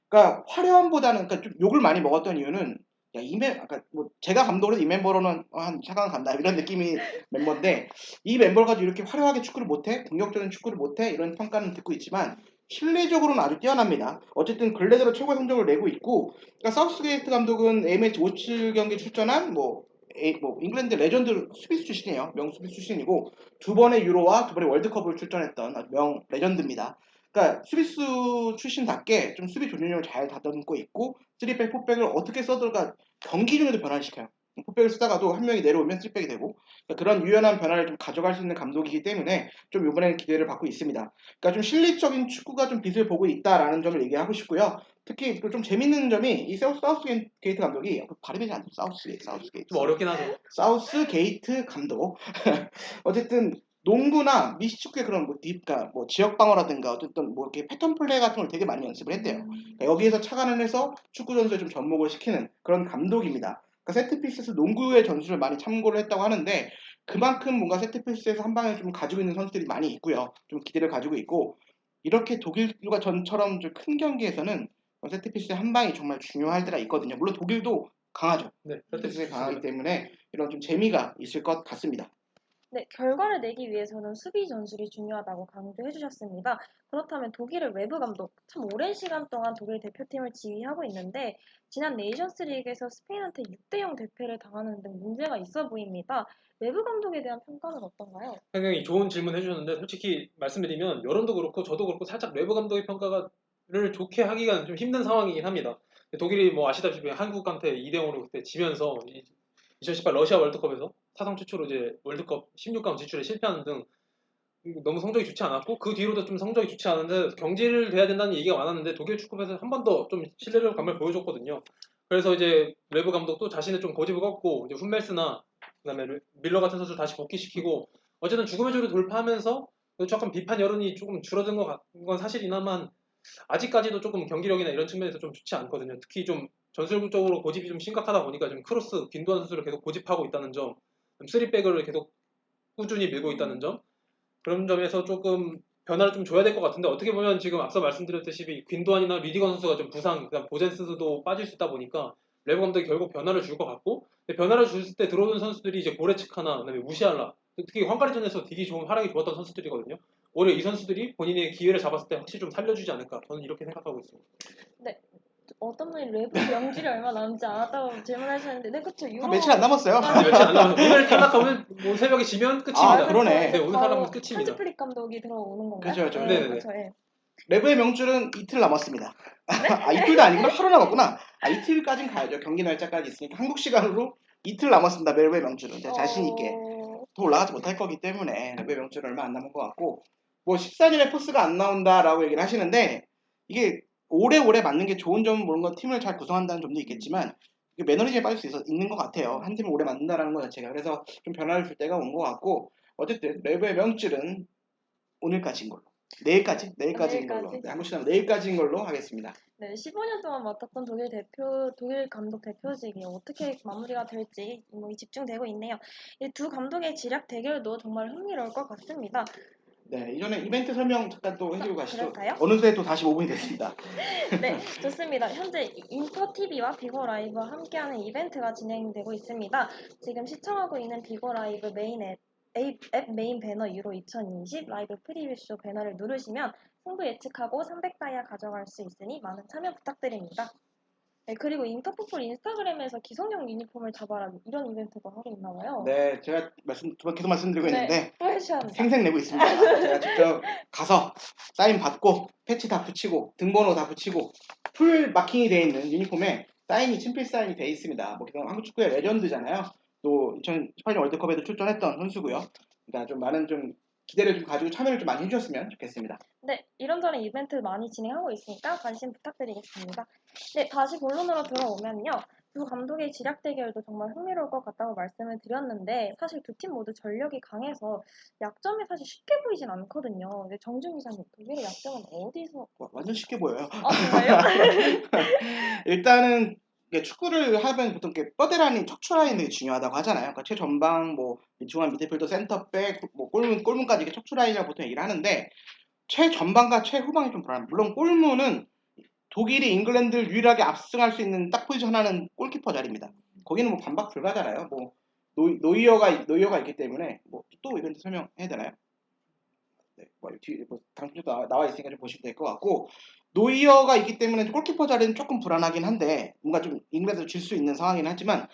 그러니까 화려함보다는 그러니까 좀 욕을 많이 먹었던 이유는 야, 아까 뭐 제가 감독으로 이 멤버로는 한 차강 간다 이런 느낌이 멤버인데 이 멤버를 가지고 이렇게 화려하게 축구를 못해 공격적인 축구를 못해 이런 평가는 듣고 있지만 실내적으로는 아주 뛰어납니다. 어쨌든 근래 들어 최고의 성적을 내고 있고 그러니까 사우스게이트 감독은 A매치 57경기 출전한 뭐 잉글랜드 레전드 수비수 출신이에요. 명 수비수 출신이고 두 번의 유로와 두 번의 월드컵을 출전했던 아주 명 레전드입니다. 그러니까 수비수 출신답게 좀 수비 조준력을 잘 다듬고 있고 3백, 4백을 어떻게 써들까 경기 중에도 변화를 시켜요. 4백을 쓰다가도 한 명이 내려오면 3백이 되고 그러니까 그런 유연한 변화를 좀 가져갈 수 있는 감독이기 때문에 좀 이번에는 기대를 받고 있습니다. 그러니까 좀 실리적인 축구가 좀 빛을 보고 있다라는 점을 얘기하고 싶고요. 특히 좀 재밌는 점이 이 사우스게이트 감독이 발음이 잘 안 돼요. 사우스게이트. 좀 어렵긴 하죠. 사우스게이트 감독. 어쨌든 농구나 미식축구의 그런 그러니까 뭐 지역 방어라든가 어쨌든 뭐 이렇게 패턴 플레이 같은 걸 되게 많이 연습을 했대요. 그러니까 여기에서 착안을 해서 축구 전술에 좀 접목을 시키는 그런 감독입니다. 그러니까 세트피스에서 농구의 전술을 많이 참고를 했다고 하는데 그만큼 뭔가 세트피스에서 한 방에 좀 가지고 있는 선수들이 많이 있고요. 좀 기대를 가지고 있고 이렇게 독일과 전처럼 좀 큰 경기에서는 세트피스의 한 방이 정말 중요할 때가 있거든요. 물론 독일도 강하죠. 네, 세트피스에 강하기 좋습니다. 때문에 이런 좀 재미가 있을 것 같습니다. 네, 결과를 내기 위해서는 수비 전술이 중요하다고 강조해 주셨습니다. 그렇다면 독일의 외부 감독, 참 오랜 시간 동안 독일 대표팀을 지휘하고 있는데 지난 네이션스 리그에서 스페인한테 6대0 대패를 당하는 등 문제가 있어 보입니다. 외부 감독에 대한 평가는 어떤가요? 굉장히 좋은 질문 해주셨는데 솔직히 말씀드리면 여론도 그렇고 저도 그렇고 살짝 외부 감독의 평가를 좋게 하기가 좀 힘든 상황이긴 합니다. 독일이 뭐 아시다시피 한국한테 2대0으로 그때 지면서 2018 러시아 월드컵에서 사상 최초로 이제 월드컵 16강 진출에 실패하는 등 너무 성적이 좋지 않았고 그 뒤로도 좀 성적이 좋지 않은데 경질을 돼야 된다는 얘기가 많았는데 독일 축구에서 한 번 더 좀 신뢰감을 보여줬거든요. 그래서 이제 외부 감독도 자신의 좀 고집을 꺾고 이제 훈멜스나 그다음에 밀러 같은 선수를 다시 복귀시키고 어쨌든 죽음의 조를 돌파하면서 약간 비판 여론이 조금 줄어든 것 같은 건 사실이나만 아직까지도 조금 경기력이나 이런 측면에서 좀 좋지 않거든요. 특히 좀 전술적으로 고집이 좀 심각하다 보니까 좀 크로스, 균도한 선수를 계속 고집하고 있다는 점, 3백을 계속 꾸준히 밀고 있다는 점, 그런 점에서 조금 변화를 좀 줘야 될 것 같은데 어떻게 보면 지금 앞서 말씀드렸듯이 귄도안이나 리디건 선수가 좀 부상, 그다음 보젠스도 빠질 수 있다 보니까 레브 감독이 결국 변화를 줄 것 같고 근데 변화를 줬을 때 들어오는 선수들이 이제 고레츠카나 그다음에 무시알라 특히 헝가리전에서 되게 좋은 활약이 좋았던 선수들이거든요. 오히려 이 선수들이 본인의 기회를 잡았을 때 확실히 좀 살려주지 않을까 저는 이렇게 생각하고 있습니다. 네, 어떤 분이 외부 명질이 얼마 남지 않았다고 질문하셨는데, 네, 그쵸, 한 유로. 며칠 안 남았어요. 네, 며칠 안 남아서 오늘 탈락하면 뭐 새벽에 지면 끝입니다. 그러네. 네, 오늘 탈락하면 바로 끝입니다. 한지 플릭 감독이 들어오는 건가요? 그죠, 그죠. 네, 네네네. 그렇죠. 예. 레브의 명줄은 이틀 남았습니다. 이틀도 아니구나. 하루 남았구나. 이틀까진 가야죠. 경기 날짜까지 있으니까 한국 시간으로 이틀 남았습니다. 레브의 명줄은 제가 자신 있게 더 올라가지 못할 거기 때문에 레브의 명줄은 얼마 안 남은 것 같고 뭐 14년에 포스가 안 나온다라고 얘기를 하시는데 이게 오래오래 맞는 게 좋은 점은 물론 건 팀을 잘 구성한다는 점도 있겠지만 이게 매너리즘에 빠질 수 있는 것 같아요. 한 팀을 오래 만든다는 것 자체가 그래서 좀 변화를 줄 때가 온 것 같고 어쨌든 레브의 명줄은 오늘까지인 걸로. 내일까지인 걸로. 내일까지? 네, 한국 시간 내일까지인 걸로 하겠습니다. 네, 15년 동안 맡았던 독일 감독 대표직이 어떻게 마무리가 될지 집중되고 있네요. 이 두 감독의 지략 대결도 정말 흥미로울 것 같습니다. 네, 이전에 이벤트 설명 잠깐 또 해주고 가시죠. 그럴까요? 어느새 또 45분이 됐습니다. 네, 좋습니다. 현재 인터TV와 비고라이브와 함께하는 이벤트가 진행되고 있습니다. 지금 시청하고 있는 비고라이브 앱 메인 배너 유로 2020 라이브 프리뷰쇼 배너를 누르시면 승부 예측하고 300다이아 가져갈 수 있으니 많은 참여 부탁드립니다. 네, 그리고 인터풋볼 인스타그램에서 기성용 유니폼을 잡아라 이런 이벤트도 하고 있나 봐요. 네, 제가 계속 말씀드리고 있는데 네, 후회시합니다. 생색 내고 있습니다. 제가 직접 가서 사인 받고 패치 다 붙이고 등번호 다 붙이고 풀 마킹이 되어 있는 유니폼에 사인이 친필 사인이 돼 있습니다. 뭐 그냥 한국 축구의 레전드잖아요. 또 2018년 월드컵에도 출전했던 선수고요. 그러니까 좀 많은 좀 기대를 좀 가지고 참여를 좀 많이 해주셨으면 좋겠습니다. 네, 이런저런 이벤트 많이 진행하고 있으니까 관심 부탁드리겠습니다. 네, 다시 본론으로 들어오면요. 두 감독의 지략 대결도 정말 흥미로울 것 같다고 말씀을 드렸는데 사실 두 팀 모두 전력이 강해서 약점이 사실 쉽게 보이진 않거든요. 근데 정준 기자님, 독일의 약점은 어디서? 완전 쉽게 보여요. 아, 정말요? 일단은 이게 축구를 하면 보통 이렇게 뼈대라인 척추 라인이 되게 중요하다고 하잖아요. 그러니까 최전방, 뭐 중앙 미드필더, 센터백, 뭐 골문까지 이게 척추 라인이라고 보통 얘기를 하는데 최전방과 최후방이 좀 불안. 물론 골문은 독일이 잉글랜드를 유일하게 압승할 수 있는 딱 포지션 하나는 골키퍼 자리입니다. 거기는 뭐 반박 불가잖아요. 뭐 노이어가 있기 때문에 뭐 또 이벤트 설명해야 되나요? 네, 뭐 뒤에 뭐 당첨도 나와 있으니까 좀 보시면 될 것 같고 노이어가 있기 때문에 골키퍼 자리는 조금 불안하긴 한데 뭔가 좀 잉글랜드를 질 수 있는 상황이긴 하지만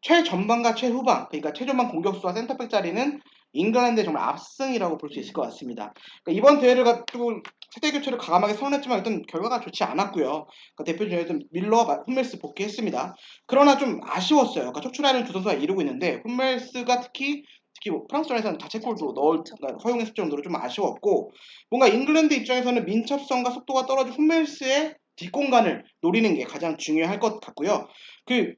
최전방과 최후방 그러니까 최전방 공격수와 센터백 자리는 잉글랜드의 정말 압승이라고 볼 수 있을 것 같습니다. 그러니까 이번 대회를 가지고 세대 교체를 과감하게 선언했지만 일단 결과가 좋지 않았고요. 그러니까 대표 중에 좀 밀러와 홈멜스 복귀했습니다. 그러나 좀 아쉬웠어요. 그러니까 척추라인을 두 선수가 이루고 있는데 홈멜스가 특히 뭐 프랑스전에서는 자책골도 그러니까 허용했을 정도로 좀 아쉬웠고 뭔가 잉글랜드 입장에서는 민첩성과 속도가 떨어진 홈멜스의 뒷공간을 노리는 게 가장 중요할 것 같고요.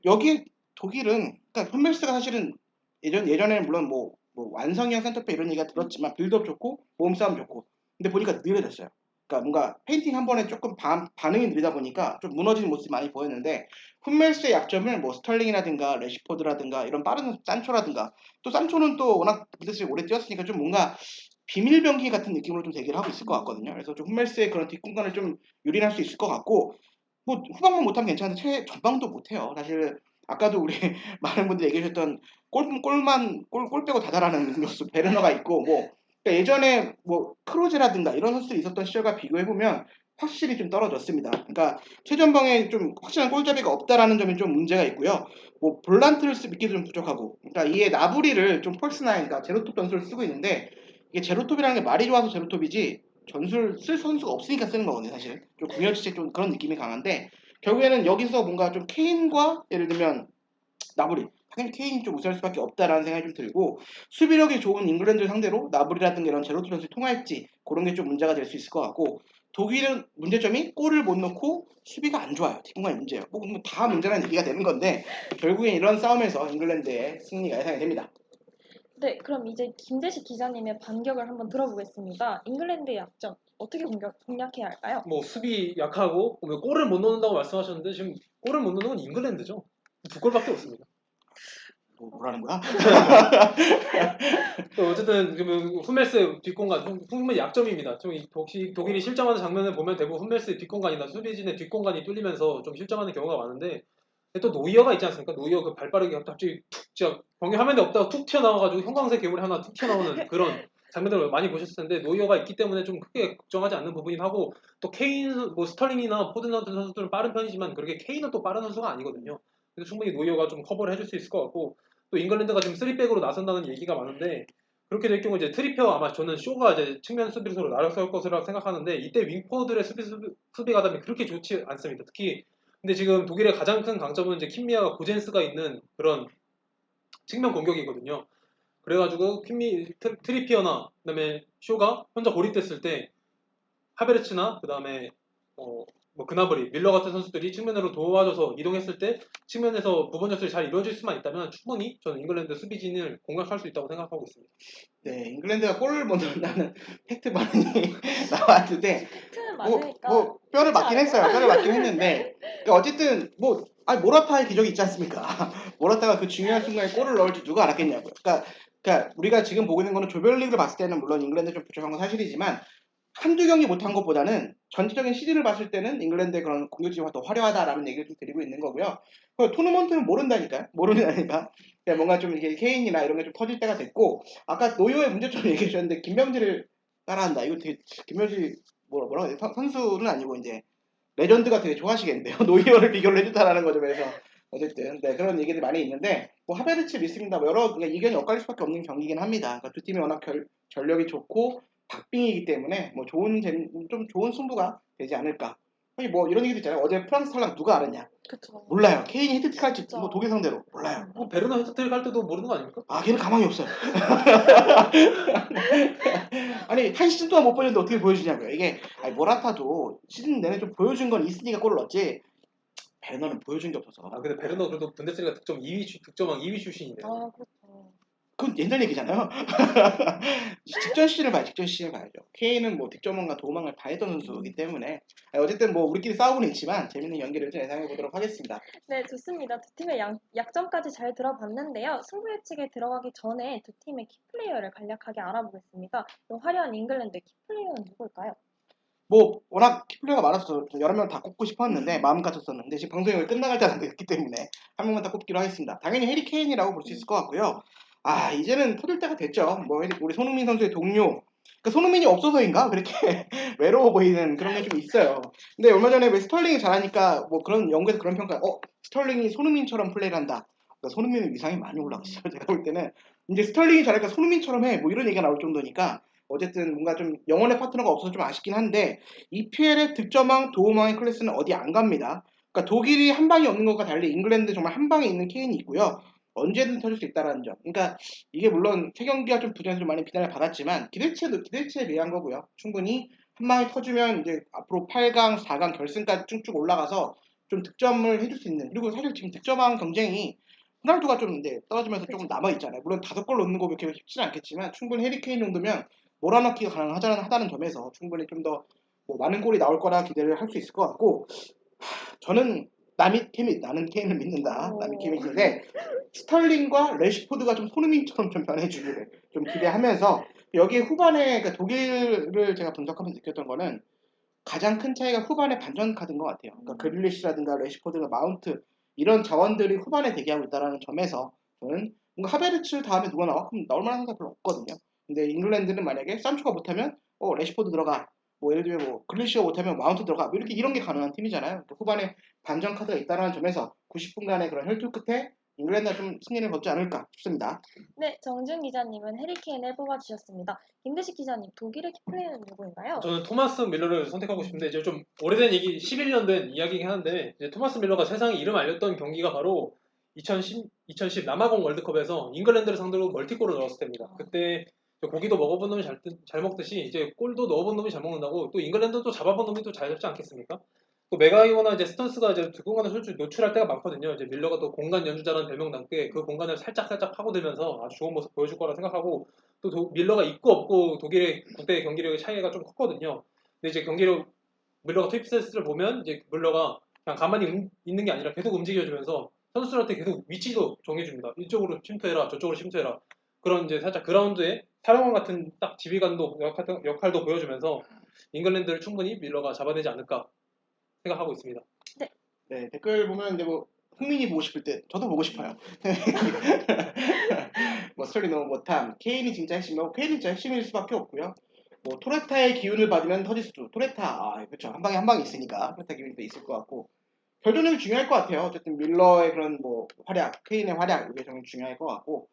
여기 독일은 그러니까 홈멜스가 사실은 예전에는 물론 뭐 완성형 센터백 이런 얘기가 들었지만 빌드업 좋고 몸싸움 좋고 근데 보니까 느려졌어요. 그러니까 뭔가 페인팅 한 번에 조금 반응이 느리다 보니까 좀 무너지는 모습이 많이 보였는데 홈멜스의 약점을 뭐 스털링이라든가 레시포드라든가 이런 빠른 산초라든가 또 산초는 또 워낙 빌드스를 오래 뛰었으니까 좀 뭔가 비밀병기 같은 느낌으로 좀 대기를 하고 있을 것 같거든요. 그래서 좀 홈멜스의 그런 뒷공간을 좀 유린할 수 있을 것 같고 뭐 후방만 못하면 괜찮은데 최전방도 못해요. 사실 아까도 우리 많은 분들이 얘기해 주셨던 골 빼고 다 잘하는 공격수 베르너가 있고 뭐 그러니까 예전에 뭐 크로즈라든가 이런 선수들이 있었던 시절과 비교해 보면 확실히 좀 떨어졌습니다. 그러니까 최전방에 좀 확실한 골잡이가 없다라는 점이 좀 문제가 있고요. 뭐 볼란트를 믿기도 좀 부족하고, 그러니까 이에 나부리를 좀 펄스나인, 그러니까 제로톱 전술을 쓰고 있는데 이게 제로톱이라는 게 말이 좋아서 제로톱이지 전술 쓸 선수가 없으니까 쓰는 거거든요. 사실 좀 궁여지책 좀 그런 느낌이 강한데 결국에는 여기서 뭔가 좀 케인과 예를 들면 나부리 당연히 케인이 좀 우세할 수밖에 없다라는 생각이 좀 들고 수비력이 좋은 잉글랜드 상대로 나부리라든가 이런 제로톱 전술이 통할지 그런 게 좀 문제가 될 수 있을 것 같고 독일은 문제점이 골을 못 넣고 수비가 안 좋아요. 뒷공간이 문제예요. 뭐다 문제라는 얘기가 되는 건데 결국엔 이런 싸움에서 잉글랜드의 승리가 예상이 됩니다. 네, 그럼 이제 김재식 기자님의 반격을 한번 들어보겠습니다. 잉글랜드의 약점 어떻게 공략해야 할까요? 뭐 수비 약하고 뭐 골을 못 넣는다고 말씀하셨는데 지금 골을 못 넣는 건 잉글랜드죠. 두 골밖에 없습니다. 뭐라는 거야? 또 어쨌든 홈멜스의 뒷공간, 홈멜 약점입니다. 독일이 실점하는 장면을 보면 대부분 홈멜스의 뒷공간이나 수비진의 뒷공간이 뚫리면서 좀 실점하는 경우가 많은데 또 노이어가 있지 않습니까? 노이어 그 발빠르게 갑자기 툭 진짜 경기 화면에 없다가 툭 튀어나와가지고 형광색 괴물이 하나 툭 튀어나오는 그런 장면들을 많이 보셨을 텐데 노이어가 있기 때문에 좀 크게 걱정하지 않는 부분이긴 하고 또 케인, 뭐 스털링이나 포든 같은 선수들은 빠른 편이지만 그렇게 케인은 또 빠른 선수가 아니거든요. 그래서 충분히 노이어가 좀 커버를 해줄 수 있을 것 같고 또 잉글랜드가 지금 3백으로 나선다는 얘기가 많은데 그렇게 될 경우 이제 트리피어 아마 저는 쇼가 이제 측면 수비수로 나설 것이라고 생각하는데 이때 윙포드의 수비 가담이 그렇게 좋지 않습니다. 특히 근데 지금 독일의 가장 큰 강점은 이제 킴미아가 고젠스가 있는 그런 측면 공격이거든요. 그래가지고 트리피어나 그다음에 쇼가 혼자 고립됐을 때 하베르츠나 그다음에 뭐 그나브리, 밀러 같은 선수들이 측면으로 도와줘서 이동했을 때 측면에서 부분 전술이 잘 이루어질 수만 있다면 충분히 저는 잉글랜드 수비진을 공략할 수 있다고 생각하고 있습니다. 네, 잉글랜드가 골을 못 넣는다는 팩트 반응이 나왔는데 팩트는 맞으니까 뼈를 그렇지 맞긴 않아요? 했어요. 뼈를 맞긴 했는데 그러니까 어쨌든 모라타의 기적이 있지 않습니까? 모라타가 그 중요한 순간에 골을 넣을 줄 누가 알았겠냐고요. 그러니까 우리가 지금 보고 있는 거는 조별리그를 봤을 때는 물론 잉글랜드 좀 부족한 건 사실이지만 한두 경기 못한 것보다는 전체적인 시즌을 봤을 때는 잉글랜드의 그런 공격진이 더 화려하다라는 얘기를 좀 드리고 있는 거고요. 토너먼트는 모른다니까요. 모르니까. 그러니까 뭔가 좀 이게 케인이나 이런 게 좀 터질 때가 됐고 아까 노요의 문제점 얘기해 주셨는데 김명지를 따라한다. 이거 되게 김명지 뭐라고 해야 돼? 선수는 아니고 이제 레전드가 되게 좋아하시겠는데요. 노이어를 비교를 해준다라는 거죠. 그래서 어쨌든 네, 그런 얘기들이 많이 있는데 뭐 하베르츠 믿습니다. 뭐 여러 그러니까 이견이 엇갈릴 수밖에 없는 경기긴 합니다. 그러니까 두 팀이 워낙 전력이 좋고 박빙이기 때문에 뭐 좀 좋은 승부가 되지 않을까 아니 뭐 이런 얘기도 있잖아요. 어제 프랑스 탈락 누가 알았냐? 그쵸. 몰라요. 케인이 헤드트릭 할지 진짜. 뭐 독일 상대로 몰라요. 뭐 베르나 헤스트릭 할 때도 모르는 거 아닙니까? 아 걔는 가망이 없어요. 아니 한 시즌 동안 못 보여줬는데 어떻게 보여주냐고요. 이게 아니, 모라타도 시즌 내내 좀 보여준 건 있으니까 골을 넣었지. 베너는 보여준 게 없어서. 아 근데 베르너 그래도 분데스리가 득점왕 2위 출신인데. 아, 그렇죠. 그건 옛날 얘기잖아요. 직전 시즌을 봐요. 직전 시즌을 봐야죠. 케인은 뭐 득점왕과 도움왕을 다 했던 선수이기 때문에 어쨌든 뭐 우리끼리 싸우고는 있지만 재밌는 연기를 좀 예상해 보도록 하겠습니다. 네, 좋습니다. 두 팀의 약점까지 잘 들어봤는데요. 승부 예측에 들어가기 전에 두 팀의 키플레이어를 간략하게 알아보겠습니다. 이 화려한 잉글랜드의 키플레이어는 누굴까요? 뭐 워낙 키플레이어가 많아서 여러 명 다 꼽고 싶었는데 마음 같았었는데 지금 방송이 거의 끝나갈 때가 됐기 때문에 한 명만 다 꼽기로 하겠습니다. 당연히 해리 케인이라고 볼 수 있을 것 같고요. 아 이제는 터질 때가 됐죠. 뭐 우리 손흥민 선수의 동료. 그러니까 손흥민이 없어서인가 그렇게 외로워 보이는 그런 게 좀 있어요. 근데 얼마 전에 왜 스털링이 잘하니까 뭐 그런 연구에서 그런 평가. 스털링이 손흥민처럼 플레이를 한다. 그러니까 손흥민의 위상이 많이 올라갔어요. 제가 볼 때는 이제 스털링이 잘하니까 손흥민처럼 해. 뭐 이런 얘기가 나올 정도니까. 어쨌든 뭔가 좀 영혼의 파트너가 없어서 좀 아쉽긴 한데 EPL의 득점왕, 도움왕의 클래스는 어디 안 갑니다. 그러니까 독일이 한 방이 없는 것과 달리 잉글랜드 정말 한 방에 있는 케인이 있고요. 언제든 터질 수 있다는 점. 그러니까 이게 물론 세 경기가 좀 부진해서 좀 많이 비난을 받았지만 기대치에 비한 거고요. 충분히 한 방에 터지면 이제 앞으로 8강, 4강 결승까지 쭉쭉 올라가서 좀 득점을 해줄 수 있는. 그리고 사실 지금 득점왕 경쟁이 호날두가 좀 이제 떨어지면서 조금 남아 있잖아요. 물론 5골 넣는 거 그렇게 쉽지는 않겠지만 충분히 해리 케인 정도면 몰아넣기가 가능하다는 점에서 충분히 좀 더 뭐 많은 골이 나올 거라 기대를 할 수 있을 것 같고 저는 나는 케인을 믿는다. 남이 케인이 있는데 스털링과 레시포드가 좀 손흥민처럼 좀 변해주기를 좀 기대하면서 여기에 후반에 그러니까 독일을 제가 분석하면서 느꼈던 거는 가장 큰 차이가 후반에 반전 카드인 것 같아요. 그러니까 그릴리시라든가 레시포드가 마운트 이런 자원들이 후반에 대기하고 있다는 점에서 저는 뭔가 하베르츠 다음에 누가 나와? 그럼 나올 만한 사람 별로 없거든요. 근데 잉글랜드는 만약에 산초가 못하면 레시포드 들어가. 뭐 예를 들면 뭐 글리시가 못하면 마운트 들어가. 뭐 이렇게 이런 게 가능한 팀이잖아요. 또 후반에 반전 카드가 있다는 점에서 90분간의 그런 혈투 끝에 잉글랜드가 좀 승리를 거두지 않을까 싶습니다. 네, 정준 기자님은 해리 케인을 뽑아주셨습니다. 김대식 기자님, 독일의 키플레이어는 누구인가요? 저는 토마스 밀러를 선택하고 싶은데 이제 좀 오래된 얘기, 11년 된 이야기긴 한데 이제 토마스 밀러가 세상에 이름 알렸던 경기가 바로 2010 남아공 월드컵에서 잉글랜드를 상대로 멀티골을 넣었을 때입니다. 그때 고기도 먹어본 놈이 잘 먹듯이 이제 골도 넣어본 놈이 잘 먹는다고 또 잉글랜드도 잡아본 놈이 또 잘 잡지 않겠습니까? 또 메가이거나 이제 스턴스가 이제 그 공간을 노출할 때가 많거든요. 이제 밀러가 또 공간 연주자라는 별명답게 그 공간을 살짝 파고들면서 아주 좋은 모습 보여줄 거라 생각하고 또 밀러가 있고 없고 독일의 국대 경기력의 차이가 좀 컸거든요. 근데 이제 경기력 밀러가 투입 세스를 보면 이제 밀러가 그냥 가만히 있는 게 아니라 계속 움직여주면서 선수들한테 계속 위치도 정해줍니다. 이쪽으로 침투해라, 저쪽으로 침투해라. 그런 이제 살짝 그라운드에 사령관 같은 딱 지휘관도 역할도 보여주면서 잉글랜드를 충분히 밀러가 잡아내지 않을까 생각하고 있습니다. 네, 댓글 보면 근데 뭐 흥민이 보고 싶을 때 저도 보고 싶어요. 뭐 스털링 너무 못함. 케인이 진짜 핵심이고 케인이 진짜 핵심일 수밖에 없고요. 뭐 토레타의 기운을 받으면 터질 수도. 토레타 그렇죠. 한 방에 있으니까 토레타 기운도 있을 것 같고 결정력이 중요할 것 같아요. 어쨌든 밀러의 그런 뭐 활약, 케인의 활약 이게 정말 중요할 것 같고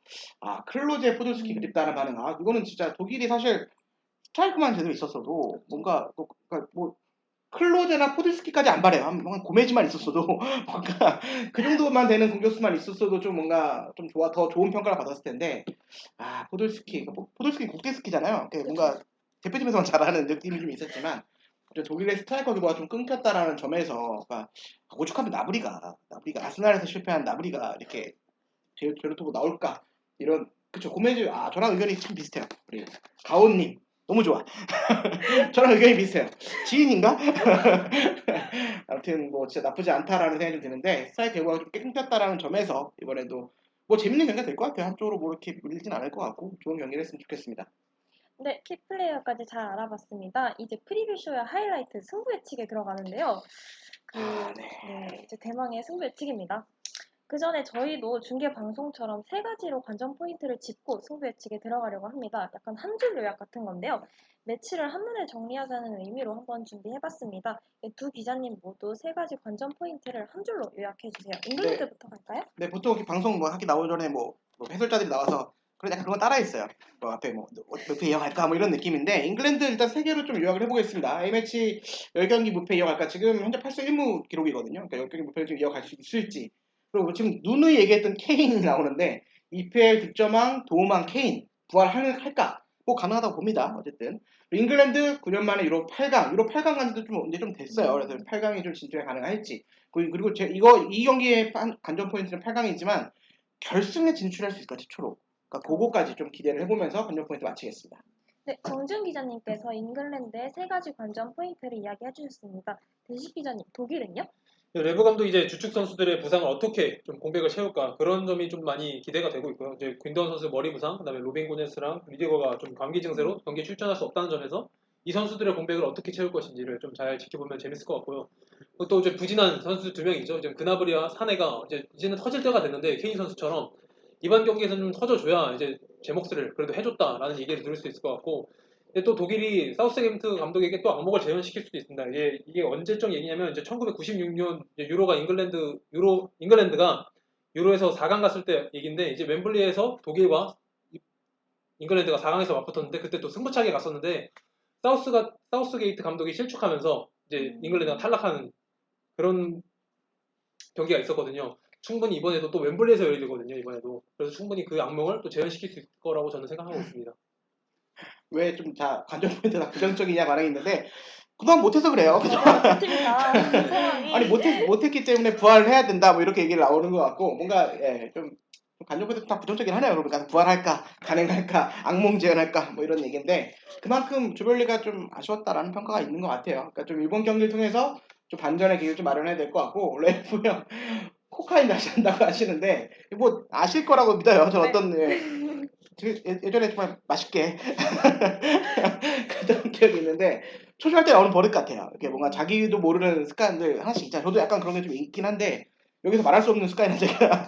클로제 포돌스키 그립다는 반응. 이거는 진짜 독일이 사실 스트라이크만 제대로 있었어도 뭔가 그러니까 뭐 클로제나 포들스키까지 안 바래요. 한 고메즈만 있었어도 뭔가 그 정도만 되는 공격수만 있었어도 좀 뭔가 좀 더 좋은 평가를 받았을 텐데 포들스키 국대스키잖아요. 뭔가 대표팀에서만 잘하는 느낌이 좀 있었지만 독일의 스트라이커 규모가 좀 끊겼다라는 점에서 그러니까 오죽하면 나브리가 아스날에서 실패한 나브리가 이렇게 제로토고 나올까 이런 그쵸 고메즈 저랑 의견이 참 비슷해요. 우리 가온님 너무 좋아. 저랑 의견이 비슷해요. 지인인가? 아무튼 뭐 진짜 나쁘지 않다라는 생각이 좀 드는데 스트라이크 결과가 좀 끊겼다라는 점에서 이번에도 뭐 재밌는 경기가 될 것 같아요. 한쪽으로 뭐 이렇게 밀리진 않을 것 같고 좋은 경기를 했으면 좋겠습니다. 네, 키플레이어까지 잘 알아봤습니다. 이제 프리뷰쇼의 하이라이트 승부 예측에 들어가는데요. 네, 이제 대망의 승부 예측입니다. 그 전에 저희도 중계 방송처럼 세 가지로 관전 포인트를 짚고 승부 예측에 들어가려고 합니다. 약간 한 줄 요약 같은 건데요. 매치를 한눈에 정리하자는 의미로 한번 준비해봤습니다. 두 기자님 모두 세 가지 관전 포인트를 한 줄로 요약해주세요. 잉글랜드부터 갈까요? 네, 보통 이렇게 방송 뭐 하기 나오기 전에 뭐 해설자들이 나와서 그런 약간 그런 거 따라 했어요. 뭐 앞에 무패 이어갈까 뭐 이런 느낌인데 잉글랜드 일단 세 개로 좀 요약을 해보겠습니다. A매치 10경기 무패 이어갈까 지금 현재 8승 1무 기록이거든요. 그러니까 10경기 무패를 좀 이어갈 수 있을지. 그리고 지금 누누이 얘기했던 케인이 나오는데 EPL 득점왕, 도움왕 케인 부활할까? 뭐 가능하다고 봅니다. 어쨌든 잉글랜드 9년 만에 유로 8강, 유로 8강 간 지도 좀 이제 좀 됐어요. 그래서 8강이 좀 진출이 가능할지. 그리고 이 경기의 관전 포인트는 8강이지만 결승에 진출할 수 있을까 최초로. 그러니까 그거까지 좀 기대를 해보면서 관전 포인트 마치겠습니다. 네, 정준 기자님께서 잉글랜드의 세 가지 관전 포인트를 이야기해 주셨습니다. 대식 기자님, 독일은요? 레브 감독 이제 주축 선수들의 부상을 어떻게 좀 공백을 채울까 그런 점이 좀 많이 기대가 되고 있고요. 이제 퀸던 선수 머리 부상, 그다음에 로빈 고네스랑 리디거가 좀 감기 증세로 경기에 출전할 수 없다는 점에서 이 선수들의 공백을 어떻게 채울 것인지를 좀 잘 지켜보면 재밌을 것 같고요. 그리고 또 이제 부진한 선수 두 명이죠. 지금 그나브리와 사네가 이제는 터질 때가 됐는데 케인 선수처럼 이번 경기에서는 좀 터져줘야 이제 제 몫을 그래도 해줬다라는 얘기를 들을 수 있을 것 같고. 근데 또 독일이 사우스게임트 감독에게 또 악목을 재현시킬 수도 있습니다. 이게 언제적 얘기냐면 이제 1996년 유로가 잉글랜드가 유로에서 4강 갔을 때 얘기인데 이제 웸블리에서 독일과 잉글랜드가 4강에서 맞붙었는데 그때 또 승부차게 갔었는데 사우스게이트 감독이 실축하면서 이제 잉글랜드가 탈락하는 그런 경기가 있었거든요. 충분히 이번에도 또 웸블리에서 열리거든요. 이번에도 그래서 충분히 그 악몽을 또 재현시킬 수 있을 거라고 저는 생각하고 있습니다. 왜 좀 관전 포인트가 부정적이냐 반응이 있는데 그동안 못해서 그래요. 그죠? 팀다 상황이. 아니 못했기 때문에 부활을 해야 된다 뭐 이렇게 얘기를 나오는 것 같고 뭔가 좀 관전 포인트 다 부정적이긴 하네요. 그러니까 부활할까 가능할까 악몽 재현할까 뭐 이런 얘기인데 그만큼 조별리가 좀 아쉬웠다라는 평가가 있는 것 같아요. 그러니까 좀 이번 경기를 통해서 좀 반전의 기회를 좀 마련해야 될 것 같고 레프 형 코카인 다시 한다고 하시는데 뭐 아실 거라고 믿어요. 저 네. 어떤 예전에 정말 맛있게 그런 기억이 있는데 초조할 때 나오는 버릇 같아요. 이렇게 뭔가 자기도 모르는 습관들 하나씩 있잖아요. 저도 약간 그런 게 좀 있긴 한데 여기서 말할 수 없는 습관이나 제가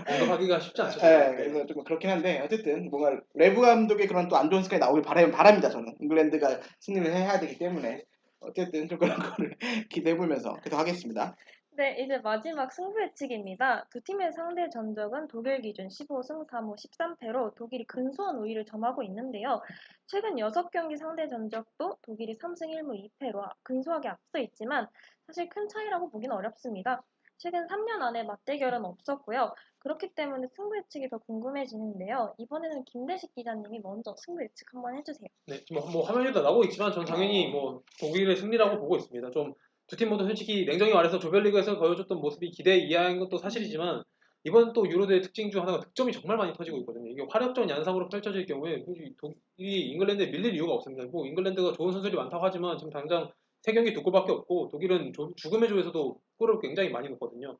언급하기가 쉽지 않죠. 그래서 좀 그렇긴 한데 어쨌든 뭔가 레브 감독의 그런 또 안 좋은 습관이 나오길 바랍니다. 저는 잉글랜드가 승리를 해야 되기 때문에 어쨌든 좀 그런 거를 기대해보면서 계속 하겠습니다. 네, 이제 마지막 승부 예측입니다. 두 팀의 상대 전적은 독일 기준 15승 3무 13패로 독일이 근소한 우위를 점하고 있는데요. 최근 6경기 상대 전적도 독일이 3승 1무 2패로 근소하게 앞서 있지만 사실 큰 차이라고 보기는 어렵습니다. 최근 3년 안에 맞대결은 없었고요. 그렇기 때문에 승부 예측이 더 궁금해지는데요. 이번에는 김대식 기자님이 먼저 승부 예측 한번 해주세요. 네, 뭐 화면에도 나오고 있지만 전 당연히 뭐 독일의 승리라고 보고 있습니다. 좀 두 팀 모두 솔직히 냉정히 말해서 조별리그에서 보여줬던 모습이 기대 이하인 것도 사실이지만 이번 또 유로대회 특징 중 하나가 득점이 정말 많이 터지고 있거든요. 이게 화력적 양상으로 펼쳐질 경우에 독일이 잉글랜드에 밀릴 이유가 없습니다. 뭐 잉글랜드가 좋은 선수들이 많다고 하지만 지금 당장 3경기 2골밖에 없고 독일은 죽음의 조에서도 골을 굉장히 많이 넣거든요.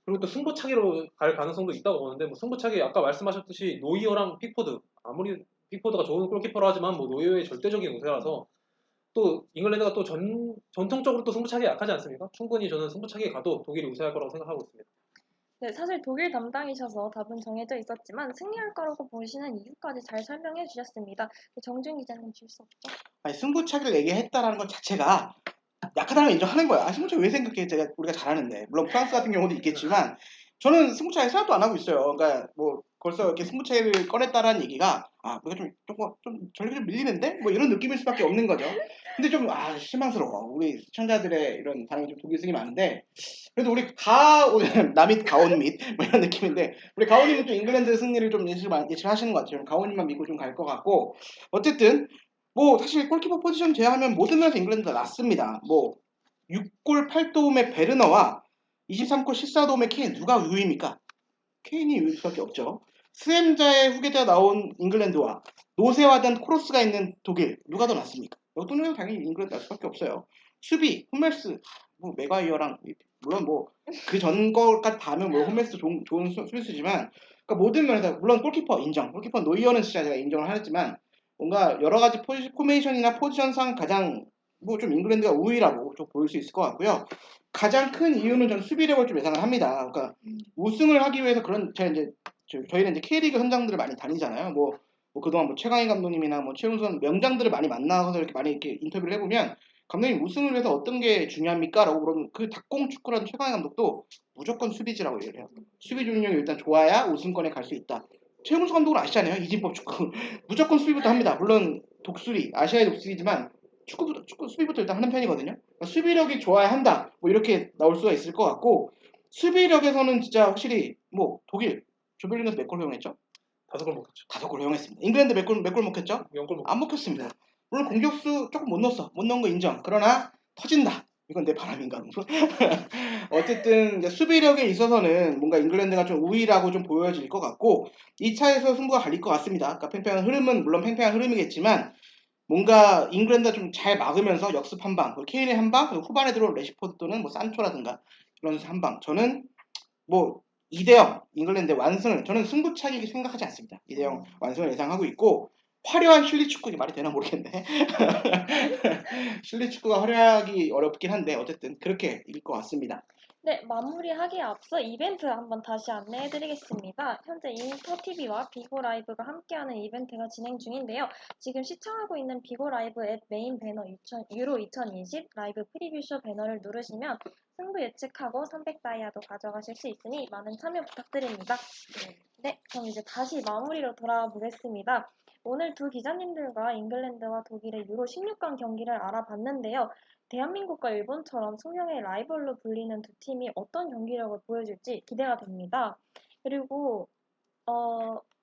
그리고 또 승부차기로 갈 가능성도 있다고 보는데 뭐 승부차기 아까 말씀하셨듯이 노이어랑 픽포드 아무리 픽포드가 좋은 골키퍼로 하지만 뭐 노이어의 절대적인 우세라서 또 잉글랜드가 또 전통적으로 또 승부차기에 약하지 않습니까? 충분히 저는 승부차기에 가도 독일이 우세할 거라고 생각하고 있습니다. 네, 사실 독일 담당이셔서 답은 정해져 있었지만 승리할 거라고 보시는 이유까지 잘 설명해 주셨습니다. 정준 기자님 줄 수 없죠? 아니, 승부차기를 얘기했다라는 것 자체가 약하다는 걸 인정하는 거야. 승부차기 왜 생각해? 우리가 잘하는데. 물론 프랑스 같은 경우도 있겠지만 저는 승부차기 생각도 안 하고 있어요. 그러니까 뭐 벌써 이렇게 승부차기를 꺼냈다라는 얘기가 우리가 좀 전력이 좀 밀리는데? 뭐 이런 느낌일 수밖에 없는 거죠. 근데 좀 실망스러워. 우리 시청자들의 이런 반응이 좀 독일승이 많은데 그래도 우리 남잇 가온 및 뭐 이런 느낌인데 우리 가온님은 또 잉글랜드 승리를 좀 예측하시는 것 같아요. 가온님만 믿고 좀 갈 것 같고 어쨌든 뭐 사실 골키퍼 포지션 제외하면 모든 면에서 잉글랜드가 낫습니다. 뭐 6골 8도움의 베르너와 23골 14도움의 케인 누가 우위입니까? 케인이 우위일 수밖에 없죠. 스엠자의 후계자 나온 잉글랜드와 노세화된 코로스가 있는 독일 누가 더 낫습니까? 역동력은 당연히 잉글랜드 날 수밖에 없어요. 수비 홈멜스 뭐 메가이어랑 물론 뭐 그 전 거까지 다 하면 뭐 홈멜스 좋은 수비수지만 그러니까 모든 면에서 물론 골키퍼 인정. 골키퍼 노이어는 진짜 제가 인정을 하지만 뭔가 여러 가지 포메이션이나 포지션상 가장 뭐 좀 잉글랜드가 우위라고 좀 보일 수 있을 것 같고요. 가장 큰 이유는 저는 수비력을 좀 예상을 합니다. 그러니까 우승을 하기 위해서 저희는 이제 K리그 현장들을 많이 다니잖아요. 뭐 그동안 뭐 최강희 감독님이나 뭐 최용선 명장들을 많이 만나서 이렇게 많이 이렇게 인터뷰를 해보면 감독님 우승을 위해서 어떤 게 중요합니까? 라고 물으면 그 닭공 축구라는 최강희 감독도 무조건 수비지라고 얘기를 해요. 수비 능력이 일단 좋아야 우승권에 갈 수 있다. 최용수 감독은 아시잖아요. 이진법 축구 무조건 수비부터 합니다. 물론 독수리 아시아의 독수리지만 축구 수비부터 일단 하는 편이거든요. 그러니까 수비력이 좋아야 한다. 뭐 이렇게 나올 수가 있을 것 같고 수비력에서는 진짜 확실히 뭐 독일 조별리그에서 몇 골 허용했죠? 5골 먹혔죠. 5골 허용했습니다. 잉글랜드 몇 골 먹혔죠? 0골 먹혔죠. 안 먹혔습니다. 물론 공격수 조금 못 넣었어. 못 넣은 거 인정. 그러나 터진다. 이건 내 바람인가? 어쨌든 이제 수비력에 있어서는 뭔가 잉글랜드가 좀 우위라고 좀 보여질 것 같고 2차에서 승부가 갈릴 것 같습니다. 그러니까 팽팽한 흐름은 물론 팽팽한 흐름이겠지만 뭔가 잉글랜드가 좀 잘 막으면서 역습 한 방, 케인의 한 방, 그리고 후반에 들어온 레시포드 또는 뭐 산초라든가 이런 한 방. 저는 뭐 2대0 잉글랜드의 완승을 저는 승부차기 생각하지 않습니다. 2대0 완승을 예상하고 있고 화려한 실리 축구 이게 말이 되나 모르겠네. 실리 축구가 화려하기 어렵긴 한데 어쨌든 그렇게 이길 것 같습니다. 네, 마무리하기에 앞서 이벤트 한번 다시 안내해드리겠습니다. 현재 인터TV와 비고라이브가 함께하는 이벤트가 진행 중인데요. 지금 시청하고 있는 비고라이브 앱 메인 배너 유로 2020 라이브 프리뷰쇼 배너를 누르시면 승부 예측하고 300다이아도 가져가실 수 있으니 많은 참여 부탁드립니다. 네, 그럼 이제 다시 마무리로 돌아와 보겠습니다. 오늘 두 기자님들과 잉글랜드와 독일의 유로 16강 경기를 알아봤는데요. 대한민국과 일본처럼 소형의 라이벌로 불리는 두 팀이 어떤 경기력을 보여줄지 기대가 됩니다. 그리고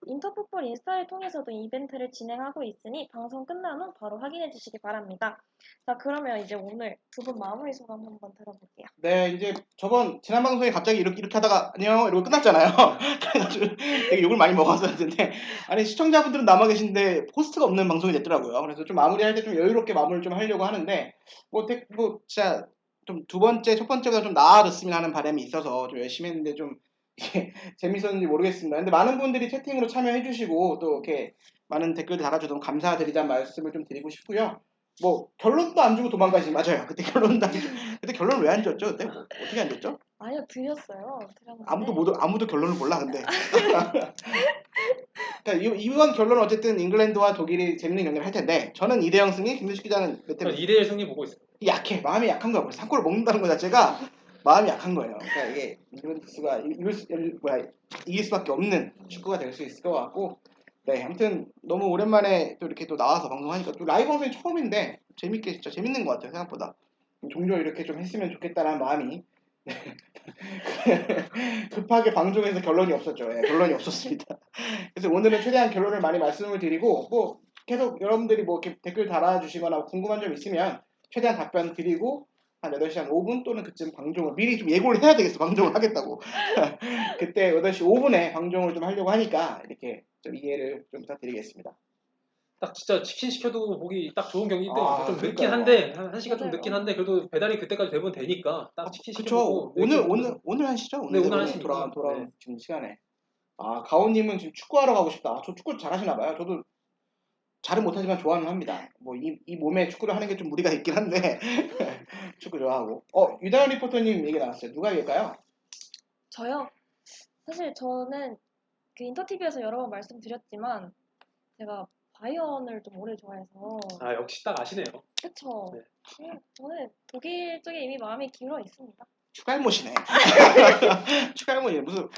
인터풋볼 인스타를 통해서도 이벤트를 진행하고 있으니 방송 끝난 후 바로 확인해 주시기 바랍니다. 자, 그러면 이제 오늘 두 분 마무리 소감 한번 들어볼게요. 네, 이제 지난 방송에 갑자기 이렇게 하다가 안녕 이러고 끝났잖아요. 그래가지고 되게 욕을 많이 먹었었는데 아니 시청자분들은 남아 계신데 호스트가 없는 방송이 됐더라고요. 그래서 좀 마무리할 때 좀 여유롭게 마무리를 좀 하려고 하는데 뭐 진짜 좀 첫 번째보다 좀 나아졌으면 하는 바람이 있어서 좀 열심히 했는데 좀 이게 재밌었는지 모르겠습니다. 근데 많은 분들이 채팅으로 참여해주시고 또 이렇게 많은 댓글들 달아주셔서 너무 감사드리다는 말씀을 좀 드리고 싶고요. 뭐 결론도 안 주고 도망가지 맞아요. 그때 결론도 안 주고 그때 결론 왜 안 줬죠? 그때 뭐, 어떻게 안 줬죠? 아니요, 드렸어요. 아무도 결론을 몰라 근데. 그러니까 이번 결론은 어쨌든 잉글랜드와 독일이 재밌는 경기를 할 텐데 저는 2대0 승리, 김민식 기자는 몇 대 전 몇? 2대1 승리 보고 있어요. 약해. 마음이 약한 거야. 3골을 먹는다는 것 자체가 마음이 약한 거예요. 그러니까 이게 잉글랜드가 이길 수밖에 없는 축구가 될 수 있을 것 같고 네, 아무튼 너무 오랜만에 또 이렇게 또 나와서 방송하니까 또 라이브 방송이 처음인데 진짜 재밌는 것 같아요. 생각보다. 종종 이렇게 좀 했으면 좋겠다는 마음이 급하게 방송에서 결론이 없었죠. 예, 결론이 없었습니다. 그래서 오늘은 최대한 결론을 많이 말씀을 드리고 뭐 계속 여러분들이 뭐 이렇게 댓글 달아주시거나 궁금한 점 있으면 최대한 답변 드리고 한 8시 한 5분 또는 그쯤 방송을 미리 좀 예고를 해야 되겠어. 방송을 하겠다고. 그때 8시 5분에 방송을 좀 하려고 하니까 이렇게 좀 이해를 좀 부탁드리겠습니다. 딱 진짜 치킨 시켜도 보기 딱 좋은 경기인데 좀 늦긴 그러니까요. 한데 한 시간 좀 맞아요. 늦긴 한데 그래도 배달이 그때까지 되면 되니까 딱 치킨 그쵸. 시켜보고 이렇게 보면서 오늘 하시죠? 네, 오늘 오늘 하시니까. 돌아온 네. 지금 시간에. 가온님은 지금 축구하러 가고 싶다. 저 축구 잘하시나 봐요. 저도 잘은 못하지만 좋아는 합니다. 뭐 이 몸에 축구를 하는 게 좀 무리가 있긴 한데 축구 좋아하고. 유다현 리포터님 얘기 나왔어요. 누가 이길까요? 저요? 사실 저는 그 인터TV에서 여러 번 말씀드렸지만 제가 바이언을 좀 오래 좋아해서 아 역시 딱 아시네요. 그쵸? 네. 저는 독일 쪽에 이미 마음이 기울어 있습니다. 축갈못이네. 축갈못이네. 무슨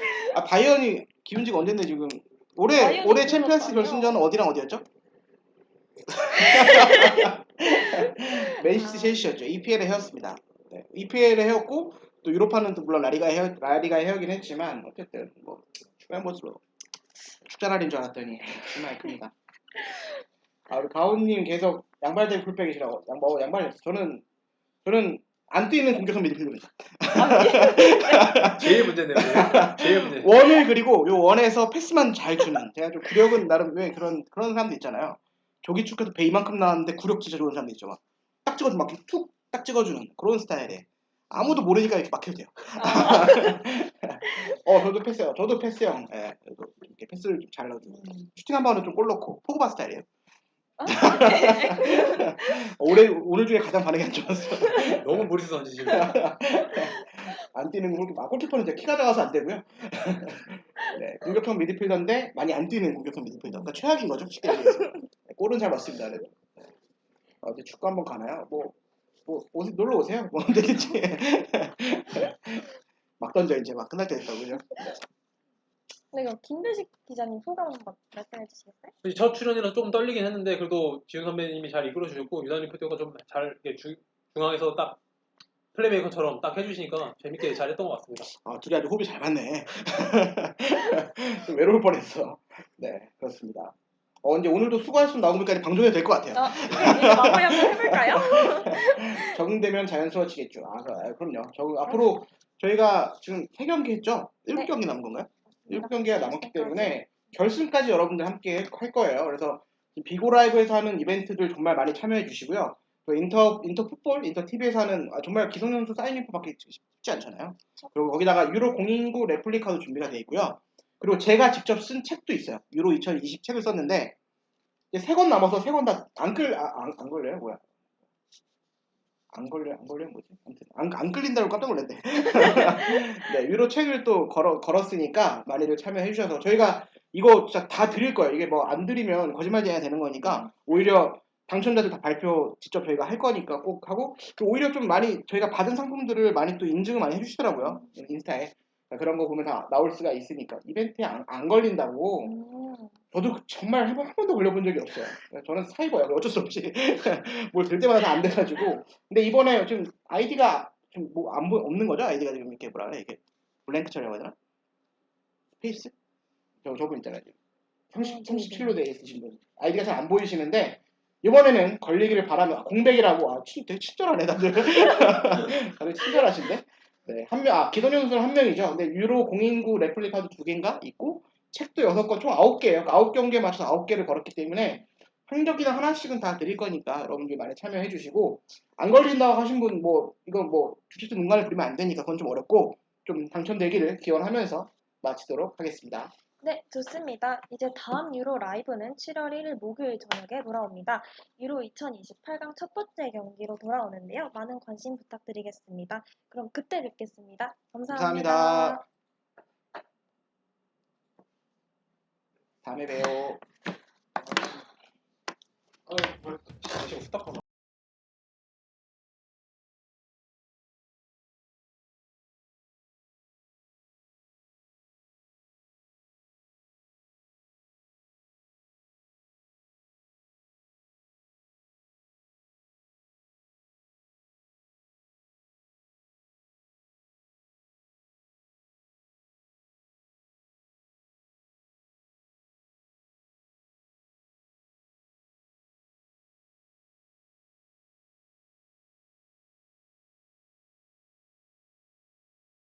바이언이 기운 지가 언젠데 지금 올해 바이언이 챔피언스 기울었다뇨? 결승전은 어디랑 어디였죠? 맨시티 첼시였죠. EPL에 헤었습니다. 네, EPL에 헤었고 또 유로파는 또 물론 라리가 헤어긴 했지만 어쨌든 뭐 축갈못으로 축자랄인 줄 알았더니 정말 큽니다. 우리 가온님 계속 양발대 풀백이시라고 양발 저는 안 뛰는 공격형 미드필더입니다. 제일 문제네요. 제일 문제. 원을 그리고 요 원에서 패스만 잘 주는 제가 좀 구력은 나름 왜 그런 사람도 있잖아요. 조기 축구도 배 이만큼 나왔는데 구력 진짜 좋은 사람도 있죠. 딱 찍어서 막 툭 딱 찍어주는 그런 스타일에 아무도 모르니까 이렇게 막혀도 돼요. 저도 패스형. 예, 저도 이렇게 패스를 좀 잘 넣어주고 슈팅 한 방으로 좀 골 넣고 포그바 스타일이에요. 오늘 중에 가장 반응이 안 좋았어. 너무 무리해서 던지시고. 안 뛰는 골키퍼는 이제 키가 작아서 안 되고요. 네, 공격형 미드필더인데 많이 안 뛰는 공격형 미드필더. 그러니까 최악인 거죠. 쉽게 얘기해서. 골은 잘 맞습니다. 그래도. 이제 축구 한번 가나요? 놀러 오세요. 뭐 언제든지. 막 던져 이제 막 끝날 때 됐다고 그죠? 네, 그럼 김배식 기자님 소감 한번 말씀해 주시겠어요? 첫 출연이라 조금 떨리긴 했는데 그래도 지훈 선배님이 잘 이끌어 주셨고 유다님 프로가 좀 잘 중앙에서 딱 플레이메이커처럼 딱 해주시니까 재밌게 잘했던 것 같습니다. 둘이 아주 호흡이 잘 맞네. 좀 외로울 뻔했어. 네, 그렇습니다. 이제 오늘도 수고하셨으면 나오고 보니까 이제 방송해도 될 것 같아요. 이제 마무리 한번 해볼까요? 적응되면 자연스러워지겠죠. 그럼요. 앞으로 저희가 지금 3경기 했죠? 7경기 남은 건가요? 7경기가 남았기 때문에 결승까지 여러분들 함께 할 거예요. 그래서 비고 라이브에서 하는 이벤트들 정말 많이 참여해 주시고요. 또 인터 풋볼, 인터 TV에서 하는 정말 기성 선수 사인인프 받기 쉽지 않잖아요. 그리고 거기다가 유로 029 레플리카도 준비가 되어 있고요. 그리고 제가 직접 쓴 책도 있어요. 유로 2020 책을 썼는데 이제 3권 남아서 3권 다 안 걸려요? 뭐야? 안 걸려요 뭐지? 아무튼 안 끌린다고 깜짝 놀랐네. 네, 유로 책을 또 걸었으니까 많이들 참여해 주셔서 저희가 이거 진짜 다 드릴 거예요. 이게 뭐 안 드리면 거짓말쟁이가 되는 거니까 오히려 당첨자들 다 발표 직접 저희가 할 거니까 꼭 하고 오히려 좀 많이 저희가 받은 상품들을 많이 또 인증을 많이 해주시더라고요. 인스타에 그런 거 보면 다 나올 수가 있으니까 이벤트에 안 걸린다고. 저도 정말 한 번도 걸려본 적이 없어요. 저는 사이버야. 어쩔 수 없이 뭘 될 때마다 다 안 돼가지고. 근데 이번에 좀 아이디가 좀 뭐 없는 거죠? 아이디가 지금 이렇게 뭐라 그래? 이렇게 블랭크처럼 해야 되나? 스페이스? 저분 있잖아요. 37로 되어 있으신 분. 아이디가 잘 안 보이시는데 이번에는 걸리기를 바라면 공백이라고 되게 친절하네 다들. 다들 친절하신데. 네, 기성용 선수는 한 명이죠. 근데 유로 029 레플리카도 2개인가 있고 책도 6권 총 9개예요. 9경기에 맞춰서 9개를 걸었기 때문에 한 경기당 하나씩은 다 드릴 거니까 여러분들 많이 참여해 주시고 안 걸린다고 하신 분 이건 주식도 눈간을 부리면 안 되니까 그건 좀 어렵고 좀 당첨되기를 기원하면서 마치도록 하겠습니다. 네, 좋습니다. 이제 다음 유로 라이브는 7월 1일 목요일 저녁에 돌아옵니다. 유로 2028강 첫 번째 경기로 돌아오는데요. 많은 관심 부탁드리겠습니다. 그럼 그때 뵙겠습니다. 감사합니다. 다음에 봬요.